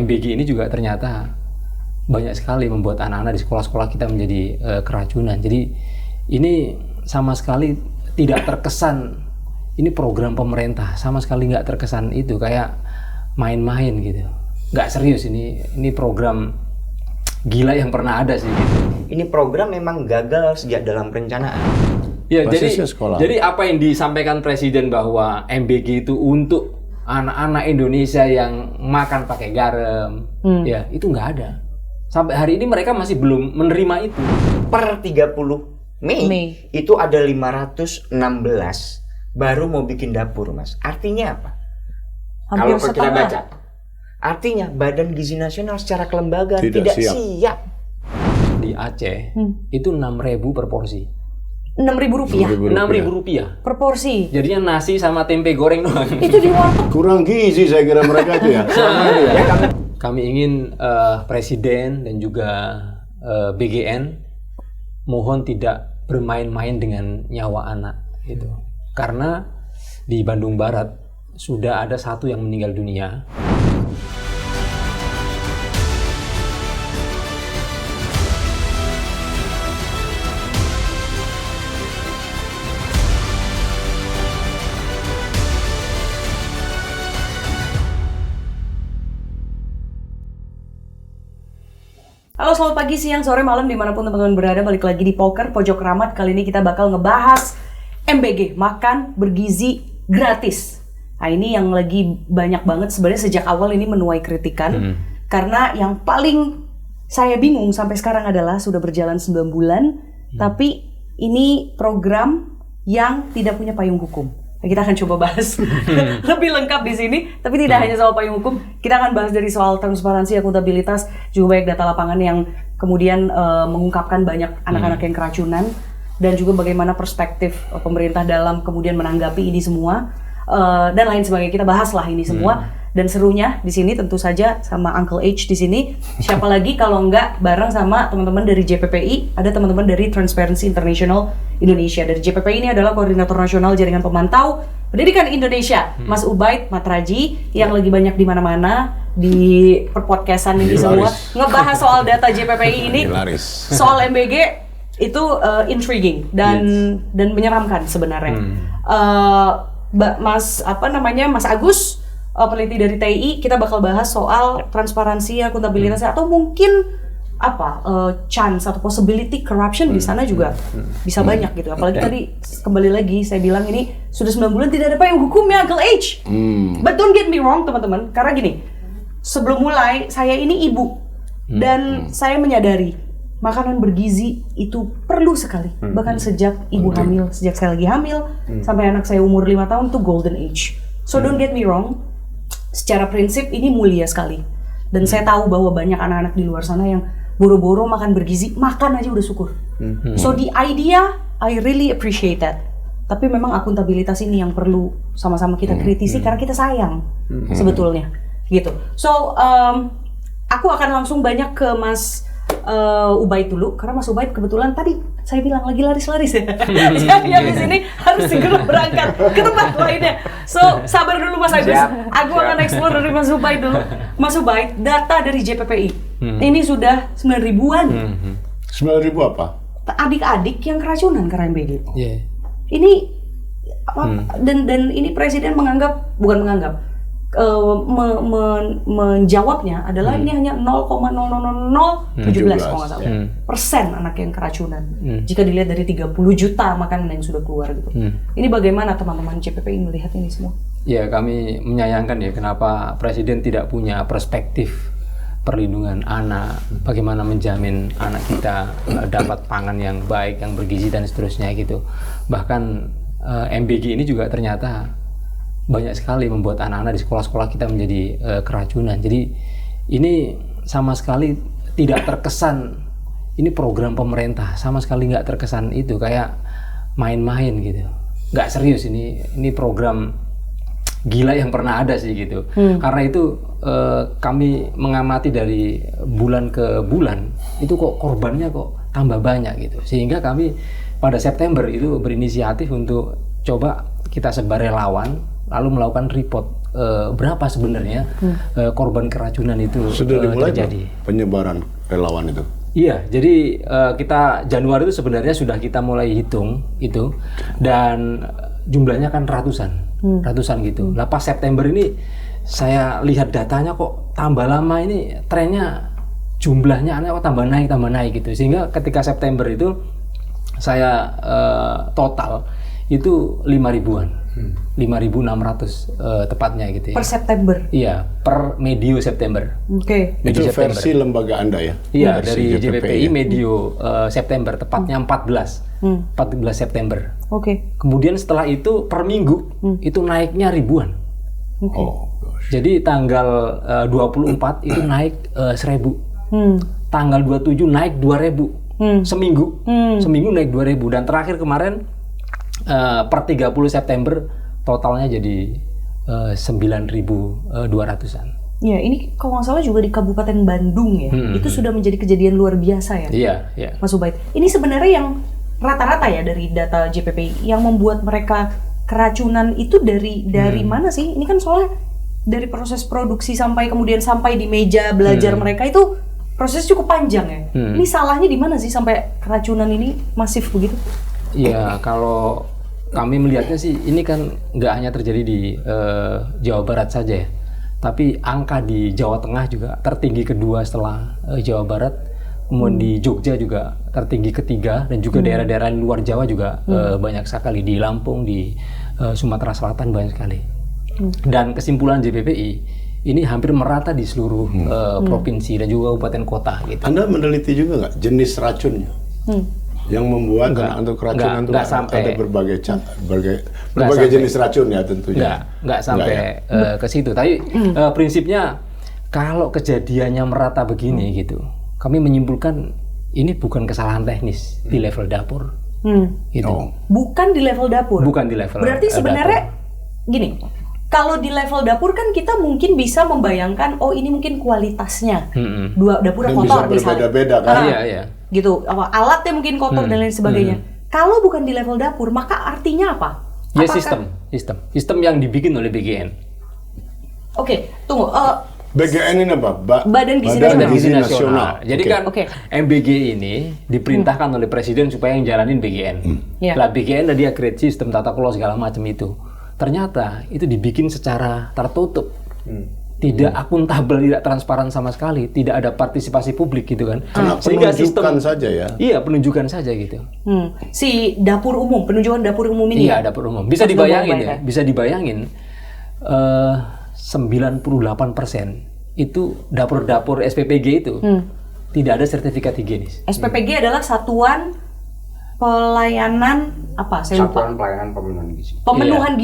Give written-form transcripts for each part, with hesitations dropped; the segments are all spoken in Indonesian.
MBG ini juga ternyata banyak sekali membuat anak-anak di sekolah-sekolah kita menjadi keracunan. Jadi ini sama sekali tidak terkesan, ini program pemerintah, sama sekali nggak terkesan itu kayak main-main gitu. Nggak serius, ini program gila yang pernah ada sih gitu. Ini program memang gagal sejak dalam perencanaan. Ya, jadi apa yang disampaikan Presiden bahwa MBG itu untuk anak-anak Indonesia yang makan pakai garam, ya itu nggak ada. Sampai hari ini mereka masih belum menerima itu. Per 30 Mei itu ada 516 baru mau bikin dapur, Mas. Artinya apa? Kalau kita baca, artinya Badan Gizi Nasional secara kelembagaan tidak siap. Di Aceh itu 6.000 per porsi. 6.000 rupiah? 6.000 rupiah per porsi. Jadinya nasi sama tempe goreng doang. Itu di warteg. Kurang gizi saya kira mereka itu ya. Kami ingin Presiden dan juga BGN mohon tidak bermain-main dengan nyawa anak gitu. Karena di Bandung Barat sudah ada 1 yang meninggal dunia. Halo, selamat pagi, siang, sore, malam, dimanapun teman-teman berada. Balik lagi di Poker Pojok Keramat. Kali ini kita bakal ngebahas MBG, makan bergizi gratis. Nah, ini yang lagi banyak banget sebenarnya sejak awal ini menuai kritikan. Karena yang paling saya bingung sampai sekarang adalah sudah berjalan 9 bulan, tapi ini program yang tidak punya payung hukum. Nah, kita akan coba bahas lebih lengkap di sini, tapi tidak hanya soal payung hukum. Kita akan bahas dari soal transparansi, akuntabilitas, juga banyak data lapangan yang kemudian mengungkapkan banyak anak-anak yang keracunan, dan juga bagaimana perspektif pemerintah dalam kemudian menanggapi ini semua, dan lain sebagainya. Kita bahaslah ini semua. Dan serunya di sini tentu saja sama Uncle H di sini. Siapa lagi kalau enggak bareng sama teman-teman dari JPPI, ada teman-teman dari Transparency International Indonesia. Dari JPPI ini adalah Koordinator Nasional Jaringan Pemantau Pendidikan Indonesia, Mas Ubaid Matraji, yang lagi banyak di mana-mana di perpodcastan ini semua ngebahas soal data JPPI ini. Soal MBG itu intriguing dan menyeramkan sebenarnya. Mas Agus, peneliti dari TI, kita bakal bahas soal transparansi, akuntabilitas, atau mungkin chance atau possibility corruption di sana juga bisa banyak gitu. Apalagi tadi kembali lagi saya bilang ini sudah 9 bulan tidak ada payung hukumnya, Uncle H. But don't get me wrong teman-teman, karena gini, sebelum mulai saya ini ibu dan saya menyadari makanan bergizi itu perlu sekali. Bahkan sejak ibu hamil, sejak saya lagi hamil sampai anak saya umur 5 tahun itu golden age. So don't get me wrong, secara prinsip ini mulia sekali. Dan saya tahu bahwa banyak anak-anak di luar sana yang boro-boro makan bergizi, makan aja udah syukur. So the idea, I really appreciate that. Tapi memang akuntabilitas ini yang perlu sama-sama kita kritisi karena kita sayang sebetulnya, gitu. So aku akan langsung banyak ke Mas Ubaid dulu, karena Mas Ubaid kebetulan tadi saya bilang lagi laris-laris ya. Jadi habis ini harus segera berangkat ke tempat lainnya. So sabar dulu Mas Agus. Aku akan explore dari Mas Ubaid dulu. Mas Ubaid, data dari JPPI ini sudah 9.000-an. 9.000 apa? Adik-adik yang keracunan karena MBG. Ini dan ini Presiden menjawabnya adalah ini hanya 0,00017 kalau nggak salah persen anak yang keracunan jika dilihat dari 30 juta makanan yang sudah keluar gitu. Ini bagaimana teman-teman JPPI melihat ini semua? Ya, kami menyayangkan ya kenapa Presiden tidak punya perspektif perlindungan anak, bagaimana menjamin anak kita dapat pangan yang baik, yang bergizi dan seterusnya gitu. Bahkan MBG ini juga ternyata banyak sekali membuat anak-anak di sekolah-sekolah kita menjadi keracunan. Jadi ini sama sekali tidak terkesan, ini program pemerintah, sama sekali nggak terkesan itu kayak main-main gitu. Nggak serius, ini program gila yang pernah ada sih gitu. Karena itu kami mengamati dari bulan ke bulan, itu kok korbannya kok tambah banyak gitu. Sehingga kami pada September itu berinisiatif untuk coba kita sebar relawan, lalu melakukan report berapa sebenarnya korban keracunan itu Sudah dimulai terjadi. penyebaran relawan itu. Iya, jadi kita Januari itu sebenarnya sudah kita mulai hitung itu, dan jumlahnya kan ratusan gitu. Lah pas September ini saya lihat datanya kok tambah lama ini trennya jumlahnya aneh kok tambah naik gitu. Sehingga ketika September itu saya total itu 5.000-an. 5.600 tepatnya gitu ya. Per September. Iya, per medio September. Oke. Itu Medio September. versi lembaga Anda ya? Iya, Versi dari JPPI ya? medio September, tepatnya 14 September. Oke. Kemudian setelah itu per minggu itu naiknya ribuan. Oh, gosh. Jadi tanggal 24 itu naik 1.000. Tanggal 27 naik 2.000. Seminggu naik 2.000, dan terakhir kemarin per 30 September totalnya jadi 9.200-an. Ya, ini kalau nggak salah juga di Kabupaten Bandung ya. Itu sudah menjadi kejadian luar biasa ya. Iya. Mas Ubaid. Ini sebenarnya yang rata-rata ya dari data JPPI yang membuat mereka keracunan itu dari mana sih? Ini kan soalnya dari proses produksi sampai kemudian sampai di meja belajar mereka itu proses cukup panjang ya. Ini salahnya di mana sih sampai keracunan ini masif begitu? Iya, kalau kami melihatnya sih ini kan nggak hanya terjadi di Jawa Barat saja ya, tapi angka di Jawa Tengah juga tertinggi kedua setelah Jawa Barat, kemudian di Jogja juga tertinggi ketiga, dan juga daerah-daerah di luar Jawa juga banyak sekali, di Lampung, di Sumatera Selatan banyak sekali. Dan kesimpulan JPPI ini hampir merata di seluruh provinsi dan juga kabupaten kota gitu. Anda meneliti juga nggak jenis racunnya? Yang membuat untuk keracunan itu ada berbagai jenis racun ya tentunya. Nggak sampai ke situ. Tapi prinsipnya kalau kejadiannya merata begini gitu, kami menyimpulkan ini bukan kesalahan teknis di level dapur. Gitu. Bukan di level dapur. Bukan di level. Berarti sebenarnya gini. Kalau di level dapur kan kita mungkin bisa membayangkan, oh ini mungkin kualitasnya. Dua dapurnya kotor bisa berbeda-beda kan? Iya. Gitu, alatnya mungkin kotor dan lain sebagainya. Kalau bukan di level dapur, maka artinya apa? Ya sistem yang dibikin oleh BGN. Oke, tunggu. BGN ini apa? Badan Gizi Nasional. Jadi kan MBG ini diperintahkan oleh Presiden supaya yang jalanin BGN. Lah BGN dia create sistem tata kelola segala macam itu. Ternyata itu dibikin secara tertutup. Tidak akuntabel, tidak transparan sama sekali, tidak ada partisipasi publik gitu kan. Sehingga penunjukan saja ya. Iya, penunjukan saja gitu. Si dapur umum, penunjukan dapur umum ini. Iya, dapur umum. Bisa dibayangin ya, bisa dibayangin 98% itu dapur-dapur SPPG itu tidak ada sertifikat higienis. SPPG adalah Satuan Pelayanan apa? Satuan Pelayanan Pemenuhan Gizi. Pemenuhan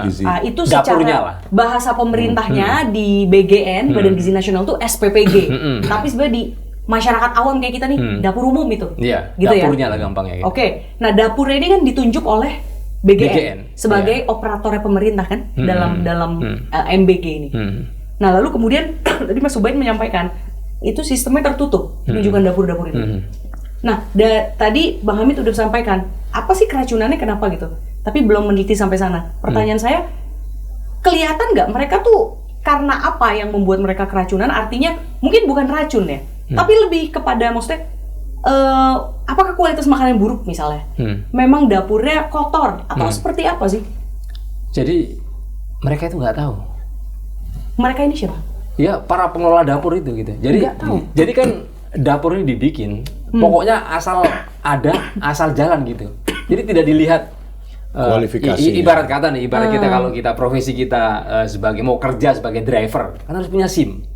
gizi. Itu secara bahasa pemerintahnya di BGN, Badan Gizi Nasional itu SPPG. Tapi sebenarnya di masyarakat awam kayak kita nih, dapur umum itu. Iya, gitu dapurnya lah gampangnya gitu. Oke. Nah, dapurnya ini kan ditunjuk oleh BGN sebagai operatornya pemerintah kan dalam MBG ini. Nah, lalu kemudian tadi Mas Ubaid menyampaikan itu sistemnya tertutup, penunjukan dapur-dapur itu. Nah, tadi Bang Hamid udah sampaikan, apa sih keracunannya, kenapa gitu? Tapi belum meneliti sampai sana. Pertanyaan saya, kelihatan nggak mereka tuh karena apa yang membuat mereka keracunan? Artinya mungkin bukan racun ya, tapi lebih kepada maksudnya, apakah kualitas makanan yang buruk misalnya? Memang dapurnya kotor atau seperti apa sih? Jadi mereka itu nggak tahu. Mereka ini siapa? Ya, para pengelola dapur itu gitu. Jadi nggak tahu. Jadi kan dapur ini dibikin, pokoknya asal ada, asal jalan gitu. Jadi tidak dilihat kualifikasi. Ibarat kata nih, ibarat kita kalau kita profesi kita sebagai mau kerja sebagai driver, kan harus punya SIM.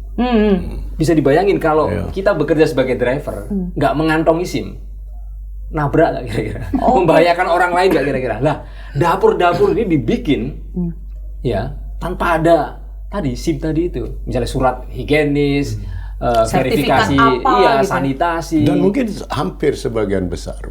Bisa dibayangin kalau kita bekerja sebagai driver, nggak mengantongi SIM, nabrak nggak kira-kira? Membahayakan orang lain nggak kira-kira? Lah, dapur-dapur ini dibikin ya tanpa ada tadi SIM tadi itu, misalnya surat higienis. Verifikasi, apa, gitu. Sanitasi. Dan mungkin hampir sebagian besar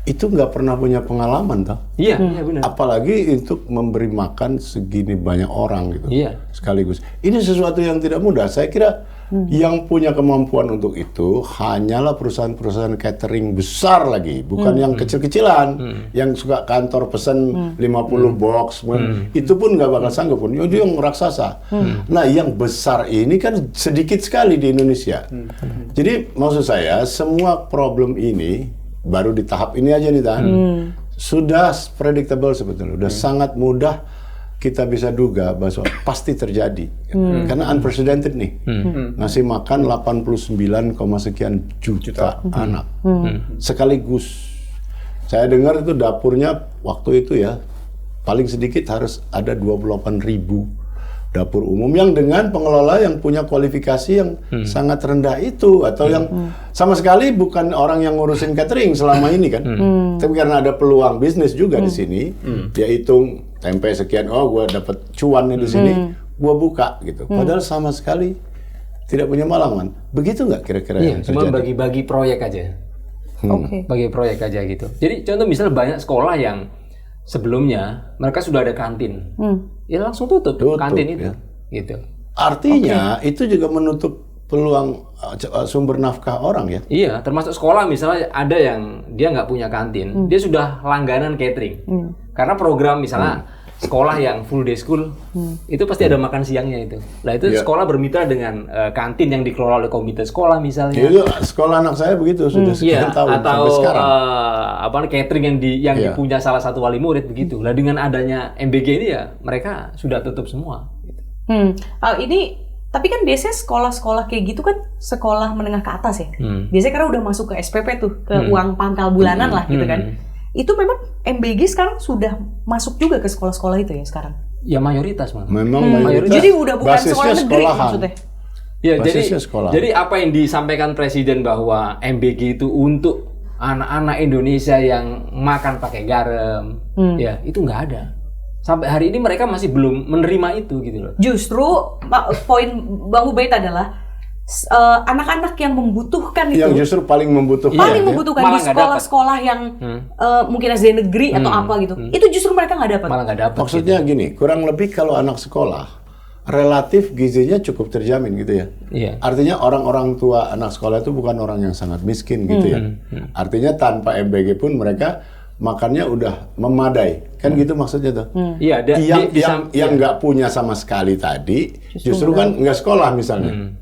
itu nggak pernah punya pengalaman toh. Iya, iya benar. Apalagi untuk memberi makan segini banyak orang gitu. Iya. Sekaligus. Ini sesuatu yang tidak mudah. Saya kira yang punya kemampuan untuk itu hanyalah perusahaan-perusahaan catering besar lagi, bukan yang kecil-kecilan, yang suka kantor pesan 50 box, itu pun nggak bakal sanggup pun. Itu yang raksasa. Nah, yang besar ini kan sedikit sekali di Indonesia. Jadi maksud saya semua problem ini baru di tahap ini aja nih Tan, sudah predictable sebetulnya, sudah sangat mudah kita bisa duga bahwa pasti terjadi, karena unprecedented nih, ngasih makan 89, sekian juta anak sekaligus. Saya dengar itu dapurnya waktu itu ya paling sedikit harus ada 28.000 dapur umum yang dengan pengelola yang punya kualifikasi yang sangat rendah itu, atau yang sama sekali bukan orang yang ngurusin catering selama ini kan, tapi karena ada peluang bisnis juga di sini, dia hitung tempe sekian, oh gue dapat cuan nih di sini, gue buka gitu. Padahal sama sekali tidak punya pengalaman. Begitu nggak kira-kira yang terjadi? Cuma bagi-bagi proyek aja. Bagi proyek aja gitu. Jadi contoh misalnya banyak sekolah yang sebelumnya mereka sudah ada kantin, ya langsung tutup kantin itu, gitu. Artinya itu juga menutup peluang sumber nafkah orang ya. Iya, termasuk sekolah misalnya ada yang dia nggak punya kantin, dia sudah langganan catering, karena program misalnya sekolah yang full day school itu pasti ada makan siangnya itu. Nah itu sekolah bermitra dengan kantin yang dikelola oleh komite sekolah misalnya. Itu sekolah anak saya begitu sudah sekian tahun atau sampai sekarang. Catering yang dipunya salah satu wali murid begitu. Lah dengan adanya MBG ini ya mereka sudah tutup semua. Gitu. Ini tapi kan biasanya sekolah-sekolah kayak gitu kan sekolah menengah ke atas ya. Biasanya karena udah masuk ke SPP tuh, ke uang pangkal bulanan lah gitu kan. Itu memang MBG sekarang sudah masuk juga ke sekolah-sekolah itu ya sekarang? Ya mayoritas malah. Memang mayoritas. Jadi udah bukan sekolah negeri maksudnya? Ya, jadi apa yang disampaikan Presiden bahwa MBG itu untuk anak-anak Indonesia yang makan pakai garam, ya itu nggak ada. Sampai hari ini mereka masih belum menerima itu gitu loh. Justru poin Bang Ubaid adalah anak-anak yang membutuhkan itu, yang justru paling membutuhkan, di sekolah-sekolah yang mungkin SD negeri atau apa gitu, itu justru mereka nggak dapat. Malah nggak dapat. Maksudnya gitu. Gini, kurang lebih kalau anak sekolah relatif gizinya cukup terjamin gitu ya. Iya. Artinya orang-orang tua anak sekolah itu bukan orang yang sangat miskin gitu ya. Artinya tanpa MBG pun mereka makannya udah memadai, kan gitu maksudnya tuh. Iya. Yang nggak punya sama sekali tadi, justru kan nggak sekolah misalnya.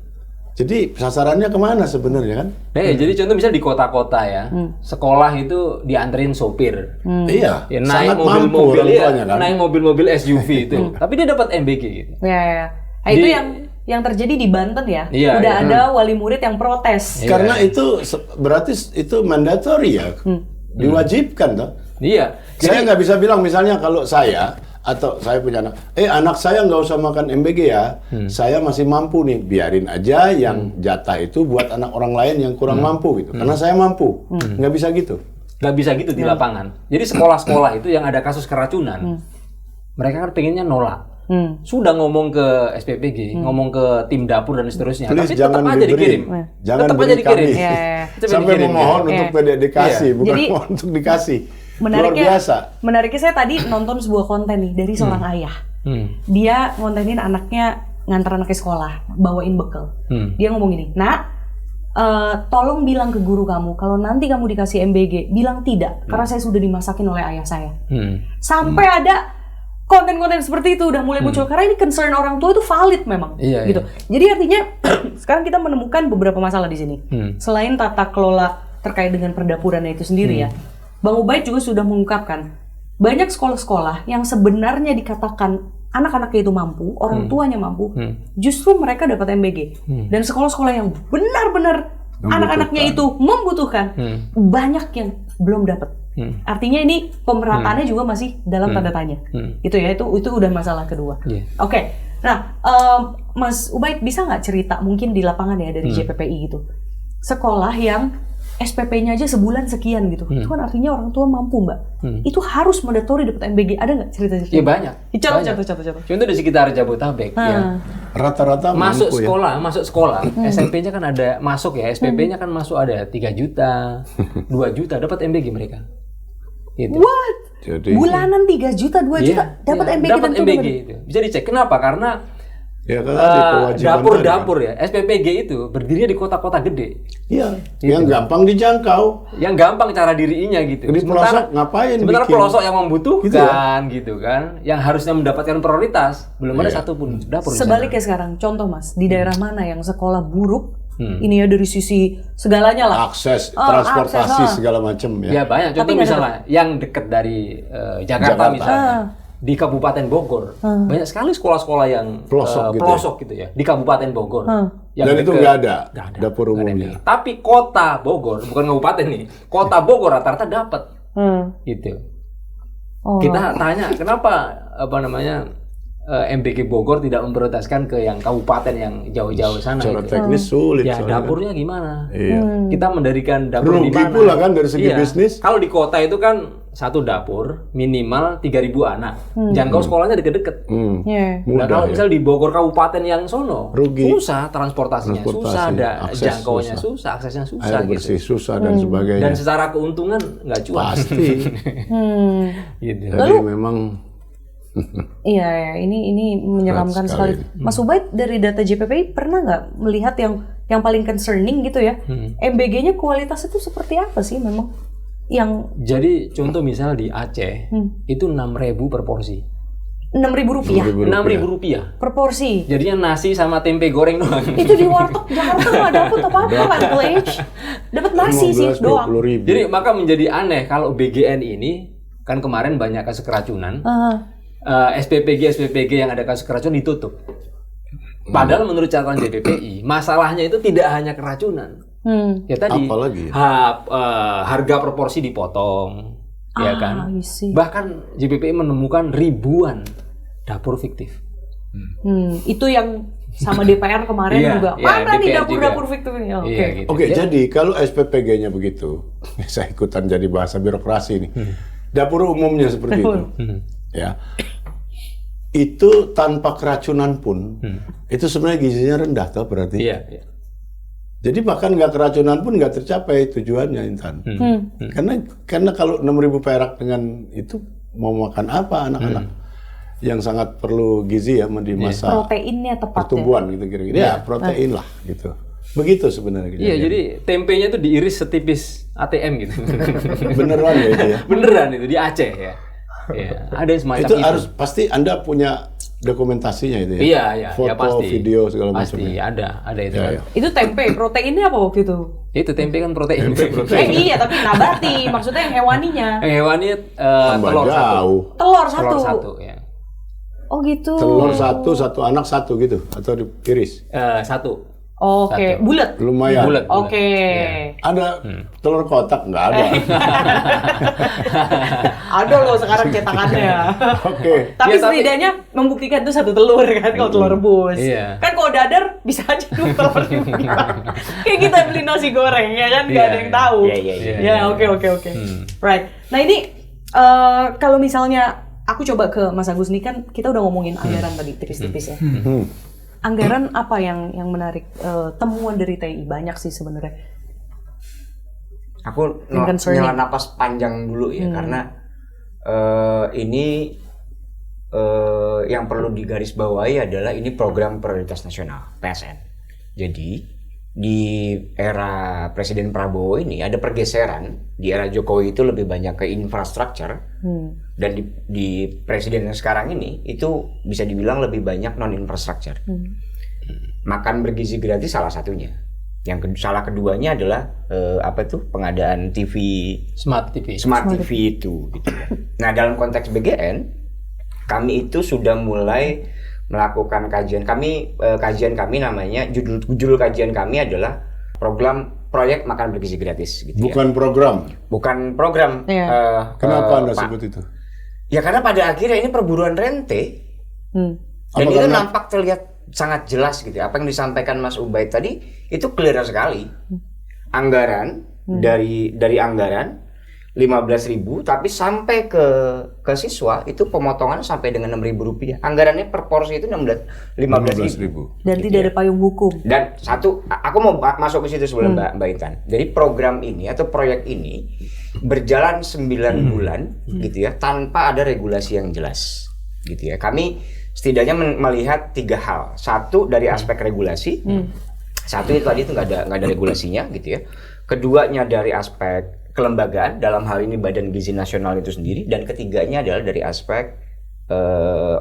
Jadi sasarannya kemana sebenarnya kan? Jadi contoh misalnya di kota-kota ya, sekolah itu dianterin sopir. Iya, ya, sangat mampu orang tuanya kan. Naik mobil-mobil SUV itu, tapi dia dapat MBG gitu. Ya. Nah, itu yang terjadi di Banten ya. Udah ada wali murid yang protes. Karena itu berarti itu mandatory ya, diwajibkan toh. Iya. Saya nggak bisa bilang misalnya kalau saya atau saya punya anak saya nggak usah makan MBG ya, saya masih mampu nih, biarin aja yang jatah itu buat anak orang lain yang kurang mampu gitu, karena saya mampu. Nggak bisa gitu. Nggak bisa gitu di lapangan. Jadi sekolah-sekolah itu yang ada kasus keracunan, mereka kan pengennya nolak. Sudah ngomong ke SPPG, ngomong ke tim dapur dan seterusnya, please, tapi tetap aja dikirim. Jangan tetap aja dikirim. Sampai memohon untuk tidak dikasih, bukan mohon untuk dikasih. Luar biasa. Menariknya saya tadi nonton sebuah konten nih dari seorang ayah. Dia ngontenin anaknya ngantar anaknya sekolah, bawain bekal. Dia ngomong gini, "Nak, tolong bilang ke guru kamu kalau nanti kamu dikasih MBG, bilang tidak, karena saya sudah dimasakin oleh ayah saya." Sampai ada konten-konten seperti itu udah mulai muncul, karena ini concern orang tua itu valid memang, gitu. Jadi artinya sekarang kita menemukan beberapa masalah di sini. Selain tata kelola terkait dengan perdapurannya itu sendiri ya. Bang Ubaid juga sudah mengungkapkan banyak sekolah-sekolah yang sebenarnya dikatakan anak-anaknya itu mampu, orang tuanya mampu, justru mereka dapat MBG. Dan sekolah-sekolah yang benar-benar anak-anaknya itu membutuhkan, banyak yang belum dapat. Artinya ini pemerataannya juga masih dalam tanda tanya. Itu ya, itu udah masalah kedua. Oke. Nah, Mas Ubaid bisa nggak cerita mungkin di lapangan ya dari JPPI gitu, sekolah yang SPP-nya aja sebulan sekian gitu, itu kan artinya orang tua mampu Mbak, itu harus mandatory dapat MBG, ada nggak cerita-cerita? Iya banyak. Contoh. Contoh di sekitar Jabodetabek, ya. Rata-rata masuk mampu, sekolah, SMP-nya kan ada masuk ya, SPP-nya kan masuk ada 3 juta, 2 juta dapat MBG mereka. Gitu. What? Jadi Bulanan 3 juta, 2 juta dapat MBG dapat dan MBG tuh. itu. Bisa dicek. Kenapa? Karena ya kan ada kewajiban dapur-dapur ya, SPPG itu berdiri di kota-kota gede. Iya, yang gampang dijangkau. Yang gampang cara dirinya gitu. Di pelosok ngapain Sementara bikin? pelosok yang membutuhkan Gitu gitu kan, yang harusnya mendapatkan prioritas, belum ada Iya. satupun dapur di sana. Sebaliknya sekarang, contoh Mas, di daerah mana yang sekolah buruk, ini ya dari sisi segalanya lah. Akses, Oh, transportasi akses, segala macam Ya banyak. Contoh Tapi nggak misalnya yang dekat dari Jakarta misalnya. Di Kabupaten Bogor banyak sekali sekolah-sekolah yang Pelosok gitu ya di Kabupaten Bogor. Yang Dan itu dekat- nggak ada nggak ada, dapur nggak ada umumnya. MBG. Tapi kota Bogor bukan kabupaten nih, kota Bogor rata-rata dapat gitu. Oh. Kita tanya kenapa MBG Bogor tidak memprioritaskan ke yang kabupaten yang jauh-jauh sana. Secara gitu. teknis sulit. Ya soalnya. dapurnya gimana? Iya. Kita mendirikan dapur di Rugi mana? pula kan dari segi bisnis. Kalau di kota itu kan satu dapur minimal 3.000 anak. Jangkau sekolahnya deket-deket. Yeah. Nah, Mudah kalau ya. misal di Bogor kabupaten yang sono, Rugi. susah transportasinya, susah ada akses jangkauannya susah, aksesnya susah Air bersih gitu. susah dan sebagainya. Dan secara keuntungan nggak cuan. Pasti. Gitu. Jadi memang Iya, ya. Ini menyeramkan Berat sekali. sekali. Mas Ubaid dari data JPPI pernah nggak melihat yang paling concerning gitu ya? MBG-nya kualitas itu seperti apa sih memang? Yang Jadi contoh misal di Aceh itu 6.000 per porsi. Rp6.000 Rp6.000 per porsi. Jadinya nasi sama tempe goreng doang. Itu di warteg Jakarta nggak dapet apa-apa kan, Glitch? Dapat nasi sih 15-20 doang. ribu. Jadi maka menjadi aneh kalau BGN ini kan kemarin banyak kasus keracunan. SPPG yang ada kasus keracunan ditutup. Padahal menurut catatan JPPI, masalahnya itu tidak hanya keracunan. Ya tadi Apalagi? harga proporsi dipotong, ya kan. I see. Bahkan JPPI menemukan ribuan dapur fiktif. Itu yang sama DPR kemarin Iya, juga. iya, Mana nih DPR dapur-dapur juga. fiktif ini? Oke. Iya, gitu. Oke, jadi kalau SPPG-nya begitu, saya ikutan jadi bahasa birokrasi nih. Dapur umumnya seperti itu, ya. Itu tanpa keracunan pun, itu sebenarnya gizinya rendah, toh berarti. Iya, iya. Jadi bahkan nggak keracunan pun nggak tercapai tujuannya, Intan. Karena kalau 6.000 perak dengan itu mau makan apa anak-anak yang sangat perlu gizi ya di masa Proteinnya tepat ya. pertumbuhan gitu kira-kira. Ya, protein lah gitu. Begitu sebenarnya. Iya, kejadiannya. jadi tempenya itu diiris setipis ATM gitu. Beneran ya itu ya. Beneran itu di Aceh ya. Iya, ada yang semacam Itu harus pasti Anda punya dokumentasinya itu ya. Iya, iya, Foto, ya pasti. video segala macam. Pasti ada itu. Ya, kan. ya. Itu tempe, proteinnya apa waktu itu? Itu tempe kan protein. Iya, tapi nabati, maksudnya yang hewaninya. Yang hewannya Tambah telur satu. jauh. Telur satu. Telur satu ya. Oh gitu. Telur satu anak satu gitu atau diiris. Satu. Oke, Satu. bulat. Lumayan. Bulat. Oke. Ada telur kotak nggak ada. Ada loh sekarang cetakannya. Oke. Tapi Ya, setidaknya membuktikan itu satu telur kan kalau telur rebus. Iya. Kan kalau dadar bisa aja dua telur dibilang. Kayak kita beli nasi goreng ya kan nggak Iya, ada yang iya. tahu. Iya. Ya oke. Right. Nah ini kalau misalnya aku coba ke Mas Agus nih kan kita udah ngomongin anggaran tadi tipis-tipis ya. Anggaran apa yang menarik temuan dari TI banyak sih sebenarnya. Aku Yang concerning. nyela napas panjang dulu ya karena ini yang perlu digarisbawahi adalah ini program prioritas nasional PSN. Jadi di era Presiden Prabowo ini ada pergeseran. Di era Jokowi itu lebih banyak ke infrastruktur dan di presiden yang sekarang ini itu bisa dibilang lebih banyak non infrastruktur. Makan bergizi gratis salah satunya. Salah keduanya adalah pengadaan TV Smart TV. Smart TV itu gitu ya. Nah, dalam konteks BGN kami itu sudah mulai melakukan kajian kami namanya judul kajian kami adalah proyek makan bergizi gratis gitu Bukan ya. program. Bukan program. Iya. Kenapa Anda Pak. sebut itu? Ya karena pada akhirnya ini perburuan rente. Dan Apa itu karena- nampak terlihat sangat jelas gitu. Apa yang disampaikan Mas Ubaid tadi itu clear sekali. Anggaran dari anggaran 15.000 tapi sampai ke siswa itu pemotongan sampai dengan Rp6.000. Anggarannya per porsi itu 15.000. Dan tidak ada payung hukum. Dan satu, aku mau masuk ke situ sebelum Mbak Intan. Jadi program ini atau proyek ini berjalan 9 bulan gitu ya tanpa ada regulasi yang jelas gitu ya. Kami setidaknya melihat 3 hal. Satu dari aspek regulasi. Satu itu tadi itu nggak ada regulasinya gitu ya. Keduanya dari aspek kelembagaan, dalam hal ini Badan Gizi Nasional itu sendiri, dan ketiganya adalah dari aspek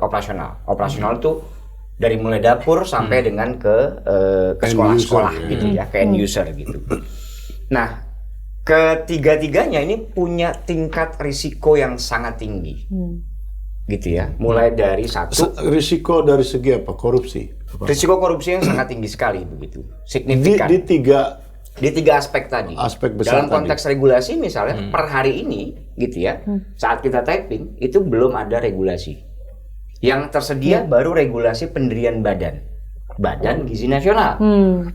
operasional. Operasional itu dari mulai dapur sampai dengan ke sekolah-sekolah gitu ya, ke end user gitu. Nah, ketiga-tiganya ini punya tingkat risiko yang sangat tinggi. Gitu ya. Mulai dari risiko dari segi apa? Korupsi. Risiko korupsi yang sangat tinggi sekali begitu. Signifikan. Di tiga aspek tadi. Aspek besar. Dalam konteks regulasi misalnya per hari ini gitu ya. Saat kita typing itu belum ada regulasi. Yang tersedia baru regulasi pendirian Badan Gizi Nasional.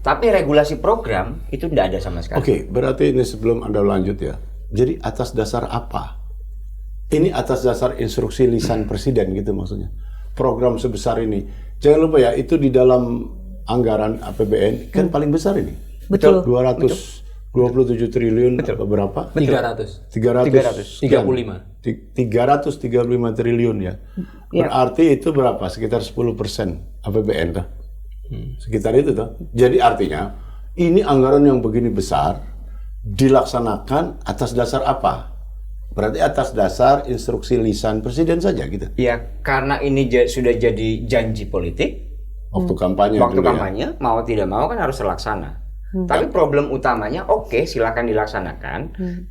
Tapi regulasi program itu tidak ada sama sekali. Oke, berarti ini sebelum Anda lanjut ya. Jadi atas dasar apa? Ini atas dasar instruksi lisan presiden gitu maksudnya. Program sebesar ini. Jangan lupa ya, itu di dalam anggaran APBN kan paling besar ini. Betul. 227 triliun berapa? 300. 335 triliun ya. Berarti itu berapa? Sekitar 10% APBN tuh. Sekitar itu tuh. Jadi artinya ini anggaran yang begini besar dilaksanakan atas dasar apa? Berarti atas dasar instruksi lisan presiden saja gitu. Ya, karena ini sudah jadi janji politik. Waktu kampanye. Mau tidak mau kan harus terlaksana. Tapi problem utamanya, oke, silakan dilaksanakan.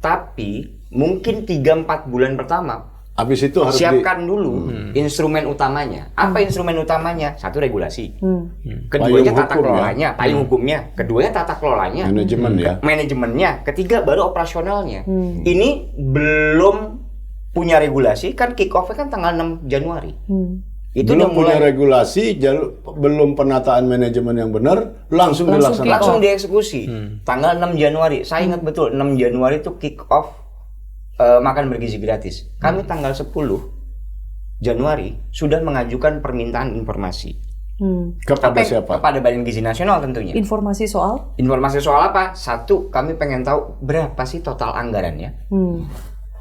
Tapi mungkin 3-4 bulan pertama. Habis itu harus siapkan dulu instrumen utamanya. Apa instrumen utamanya? Satu, regulasi. Keduanya tata kelolanya, payung hukumnya. Keduanya tata kelolanya. Manajemennya. Ketiga baru operasionalnya. Ini belum punya regulasi, kan kick off-nya kan tanggal 6 Januari. Itu belum punya regulasi, belum penataan manajemen yang benar, langsung dilaksanakan. Langsung dieksekusi. Tanggal 6 Januari. Saya ingat betul, 6 Januari itu kick off makan bergizi gratis. Kami tanggal 10 Januari sudah mengajukan permintaan informasi. Kepada siapa? Kepada Badan Gizi Nasional tentunya. Informasi soal? Informasi soal apa? Satu, kami pengen tahu berapa sih total anggarannya.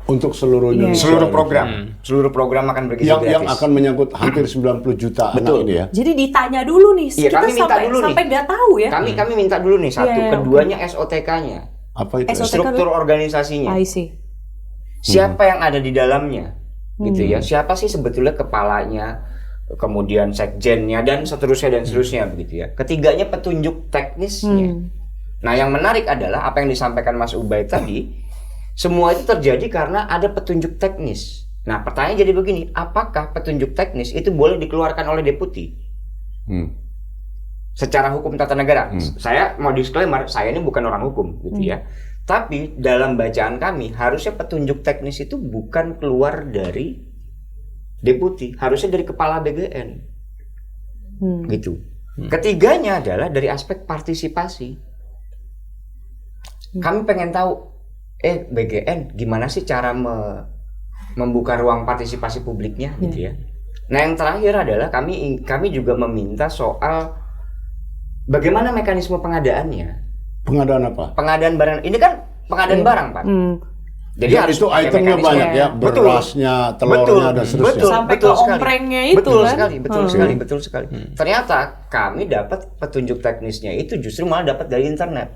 Untuk seluruh Indonesia. Seluruh program. Seluruh program makan bergizi gratis. Yang akan menyangkut hampir 90 juta anak ini ya. Jadi ditanya dulu nih. Iya, kita kami minta dulu sampai nggak tahu ya. Kami minta dulu nih satu. Keduanya SOTK-nya. Apa itu? Struktur organisasinya. I see. Siapa yang ada di dalamnya, gitu ya? Siapa sih sebetulnya kepalanya, kemudian sekjennya dan seterusnya begitu ya. Ketiganya petunjuk teknisnya. Nah, yang menarik adalah apa yang disampaikan Mas Ubay tadi, semua itu terjadi karena ada petunjuk teknis. Nah, pertanyaannya jadi begini, apakah petunjuk teknis itu boleh dikeluarkan oleh deputi? Secara hukum tata negara, saya mau disclaimer, saya ini bukan orang hukum, gitu ya. Tapi dalam bacaan kami, harusnya petunjuk teknis itu bukan keluar dari deputi, harusnya dari kepala BGN. Gitu. Ketiganya adalah dari aspek partisipasi. Kami pengen tahu, BGN gimana sih cara membuka ruang partisipasi publiknya, gitu ya. Nah, yang terakhir adalah kami juga meminta soal bagaimana mekanisme pengadaannya. Pengadaan apa? Pengadaan barang. Ini kan pengadaan barang, Pak. Jadi ya, harus itu itemnya banyak ya, berasnya, telurnya dan seterusnya. Sampai ke omprengnya itu betul sekali. Ternyata kami dapat petunjuk teknisnya itu justru malah dapat dari internet.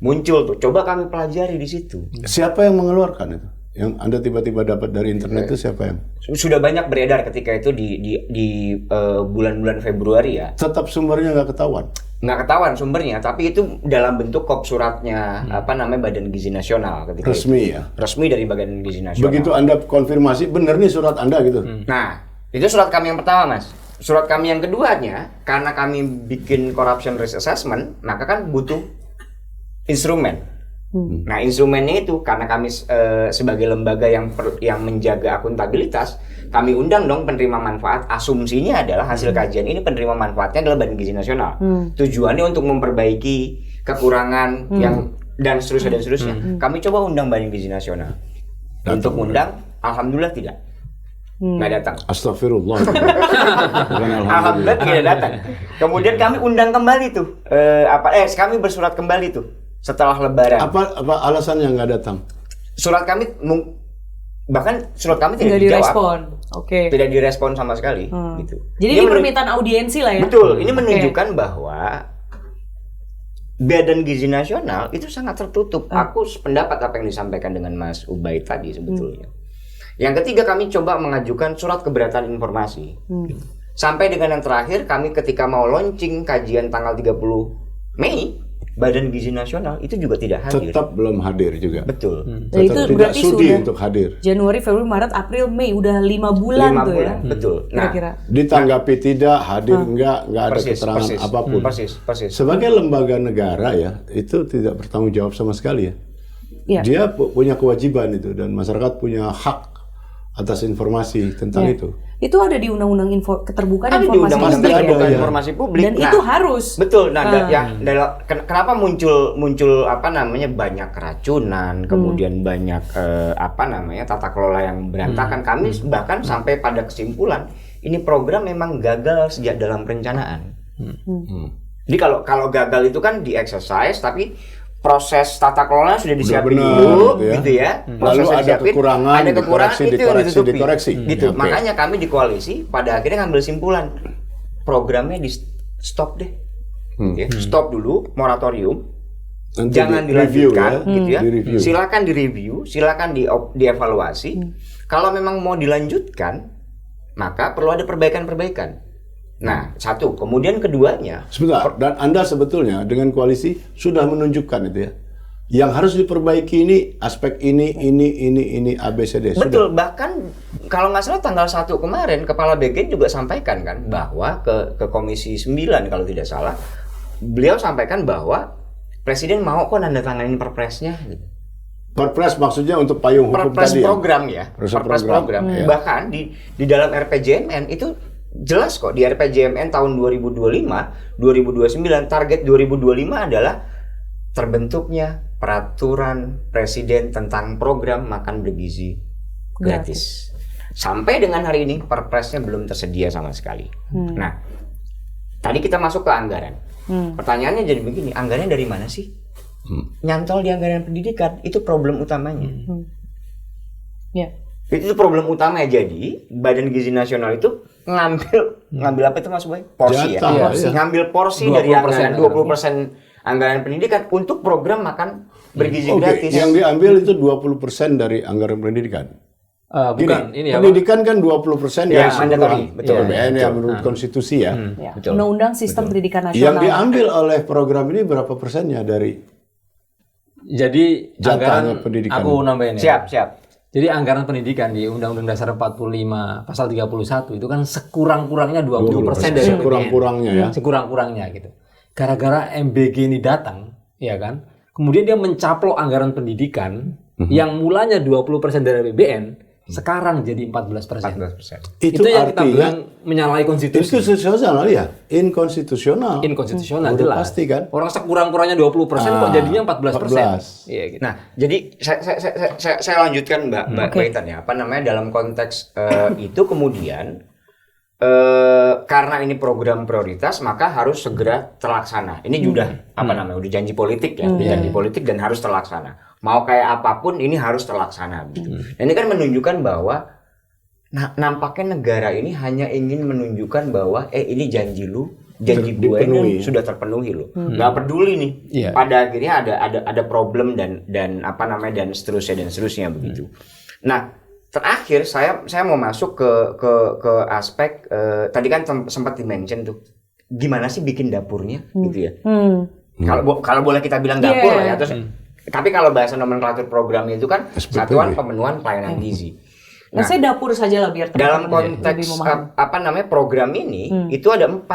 Muncul tuh, coba kami pelajari di situ. Siapa yang mengeluarkan itu? Yang Anda tiba-tiba dapat dari internet itu siapa yang? Sudah banyak beredar ketika itu di bulan-bulan Februari ya. Tetap sumbernya nggak ketahuan? Nggak ketahuan sumbernya, tapi itu dalam bentuk kop suratnya Badan Gizi Nasional ketika resmi itu. Ya? Resmi dari Badan Gizi Nasional. Begitu Anda konfirmasi, benar nih surat Anda gitu? Nah, itu surat kami yang pertama, Mas. Surat kami yang keduanya, karena kami bikin corruption risk assessment, maka kan butuh instrumen. Nah, instrumennya itu karena kami sebagai lembaga yang menjaga akuntabilitas, kami undang dong penerima manfaat. Asumsinya adalah hasil kajian ini penerima manfaatnya adalah Badan Gizi Nasional. Tujuannya untuk memperbaiki kekurangan dan seterusnya. Kami coba undang Badan Gizi Nasional. Untuk undang, alhamdulillah tidak. Nggak datang. Astagfirullah. Alhamdulillah tidak datang. Kemudian kami undang kembali tuh. Kami bersurat kembali tuh setelah Lebaran. Apa alasannya nggak datang? surat kami bahkan surat kami tidak Nggak dijawab. direspon. Oke. Tidak direspon sama sekali gitu. Jadi ini permintaan audiensi lah ya. Betul, ini menunjukkan bahwa Badan Gizi Nasional itu sangat tertutup. Aku sependapat apa yang disampaikan dengan Mas Ubaid tadi sebetulnya. Yang ketiga, kami coba mengajukan surat keberatan informasi. Sampai dengan yang terakhir, kami ketika mau launching kajian tanggal 30 Mei, Badan Gizi Nasional itu juga tidak hadir. Tetap belum hadir juga. Betul. Nah, itu Tetap tidak berarti sudi sudah untuk hadir. Januari, Februari, Maret, April, Mei udah 5 bulan 5 tuh bulan, ya. betul. Nah, Kira-kira. Ditanggapi tidak, hadir enggak ada keterangan apapun. Persis. Sebagai lembaga negara ya, itu tidak bertanggung jawab sama sekali ya. Iya. Dia punya kewajiban itu dan masyarakat punya hak atas informasi tentang Iya. itu. Itu ada di Undang-Undang Keterbukaan ada di Informasi Undang-Undang Publik ya. Keterbukaan Informasi Publik. Dan itu harus. Betul. Nah, kenapa muncul apa namanya banyak keracunan, kemudian banyak tata kelola yang berantakan. Kami bahkan sampai pada kesimpulan ini program memang gagal sejak dalam perencanaan. Jadi kalau gagal itu kan di exercise, tapi proses tata kelola sudah disiapin benar, dulu, gitu ya. gitu ya. Lalu Prosesnya ada disiapin, kekurangan, ada kekurangan itu yang dikoreksi. Gitu. Oke. Makanya kami di koalisi pada akhirnya ngambil simpulan programnya di stop deh. Ya, stop dulu, moratorium. Nanti Jangan di-review dilanjutkan, gitu ya. Di-review. Silakan direview, silakan dievaluasi. Kalau memang mau dilanjutkan, maka perlu ada perbaikan-perbaikan. Nah, satu. Kemudian keduanya, Sebentar, dan Anda sebetulnya dengan koalisi sudah menunjukkan itu ya. Yang harus diperbaiki ini aspek ini, ABCD. betul. Bahkan kalau nggak salah tanggal 1 kemarin, Kepala BGN juga sampaikan kan bahwa ke Komisi 9 kalau tidak salah, beliau sampaikan bahwa Presiden mau kok nandatanganin perpresnya. Gitu. Perpres maksudnya untuk payung hukum Perpres tadi program ya. Perpres program. Ya. Bahkan di dalam RPJMN itu jelas kok di RPJMN tahun 2025, 2029 target 2025 adalah terbentuknya peraturan presiden tentang program makan bergizi gratis. Sampai dengan hari ini perpresnya belum tersedia sama sekali. Nah, tadi kita masuk ke anggaran. Pertanyaannya jadi begini, anggarannya dari mana sih? Nyantol di anggaran pendidikan, itu problem utamanya. Ya. Itu problem utama. Jadi Badan Gizi Nasional itu ngambil apa itu Mas Boy? Porsi Jatah, ya. iya. Ngambil porsi 20% dari anggaran 20% anggaran pendidikan untuk program makan bergizi Oke, gratis. yang diambil itu 20% dari anggaran pendidikan. Bukan, ini ya, pendidikan kan 20% Ya, dari mandatory, seluruh betul. APBN Betul. yang menurut konstitusi ya. Ya. Betul. Undang-Undang Sistem Pendidikan Nasional. Yang diambil oleh program ini berapa persennya dari Jadi Jatahnya anggaran pendidikan. aku nambahin ya. Siap. Jadi anggaran pendidikan di Undang-Undang Dasar 45 pasal 31 itu kan sekurang-kurangnya 20% dari sekurang-kurangnya ya. Sekurang-kurangnya gitu. Gara-gara MBG ini datang, ya kan? Kemudian dia mencaplok anggaran pendidikan yang mulanya 20% dari APBN, sekarang jadi 14%. 14%. Itu yang kita artinya bilang menyalahi konstitusi. institusional ya, inkonstitusional. Inkonstitusional Udah jelas. pasti kan. Orang sekurang-kurangnya 20% kok jadinya 14%. Iya gitu. Nah, jadi saya lanjutkan Mbak Baitan ya. Apa namanya dalam konteks itu kemudian karena ini program prioritas maka harus segera terlaksana. Ini sudah udah janji politik ya, janji politik dan harus terlaksana. Mau kayak apapun ini harus terlaksana gitu. Dan ini kan menunjukkan bahwa nampaknya negara ini hanya ingin menunjukkan bahwa ini janji gue ini sudah terpenuhi loh. Nggak peduli nih. Iya. Pada akhirnya ada problem dan dan seterusnya begitu. Nah, terakhir saya mau masuk ke aspek tadi kan sempat di-mention tuh. Gimana sih bikin dapurnya gitu ya. Kalau boleh kita bilang dapur lah ya. Terus tapi kalau bahasa nomenklatur programnya itu kan SPPG. Satuan Pemenuhan Pelayanan Gizi. Nah, saya dapur saja lah biar Dalam teman-teman lebih konteks memahami. program ini itu ada 4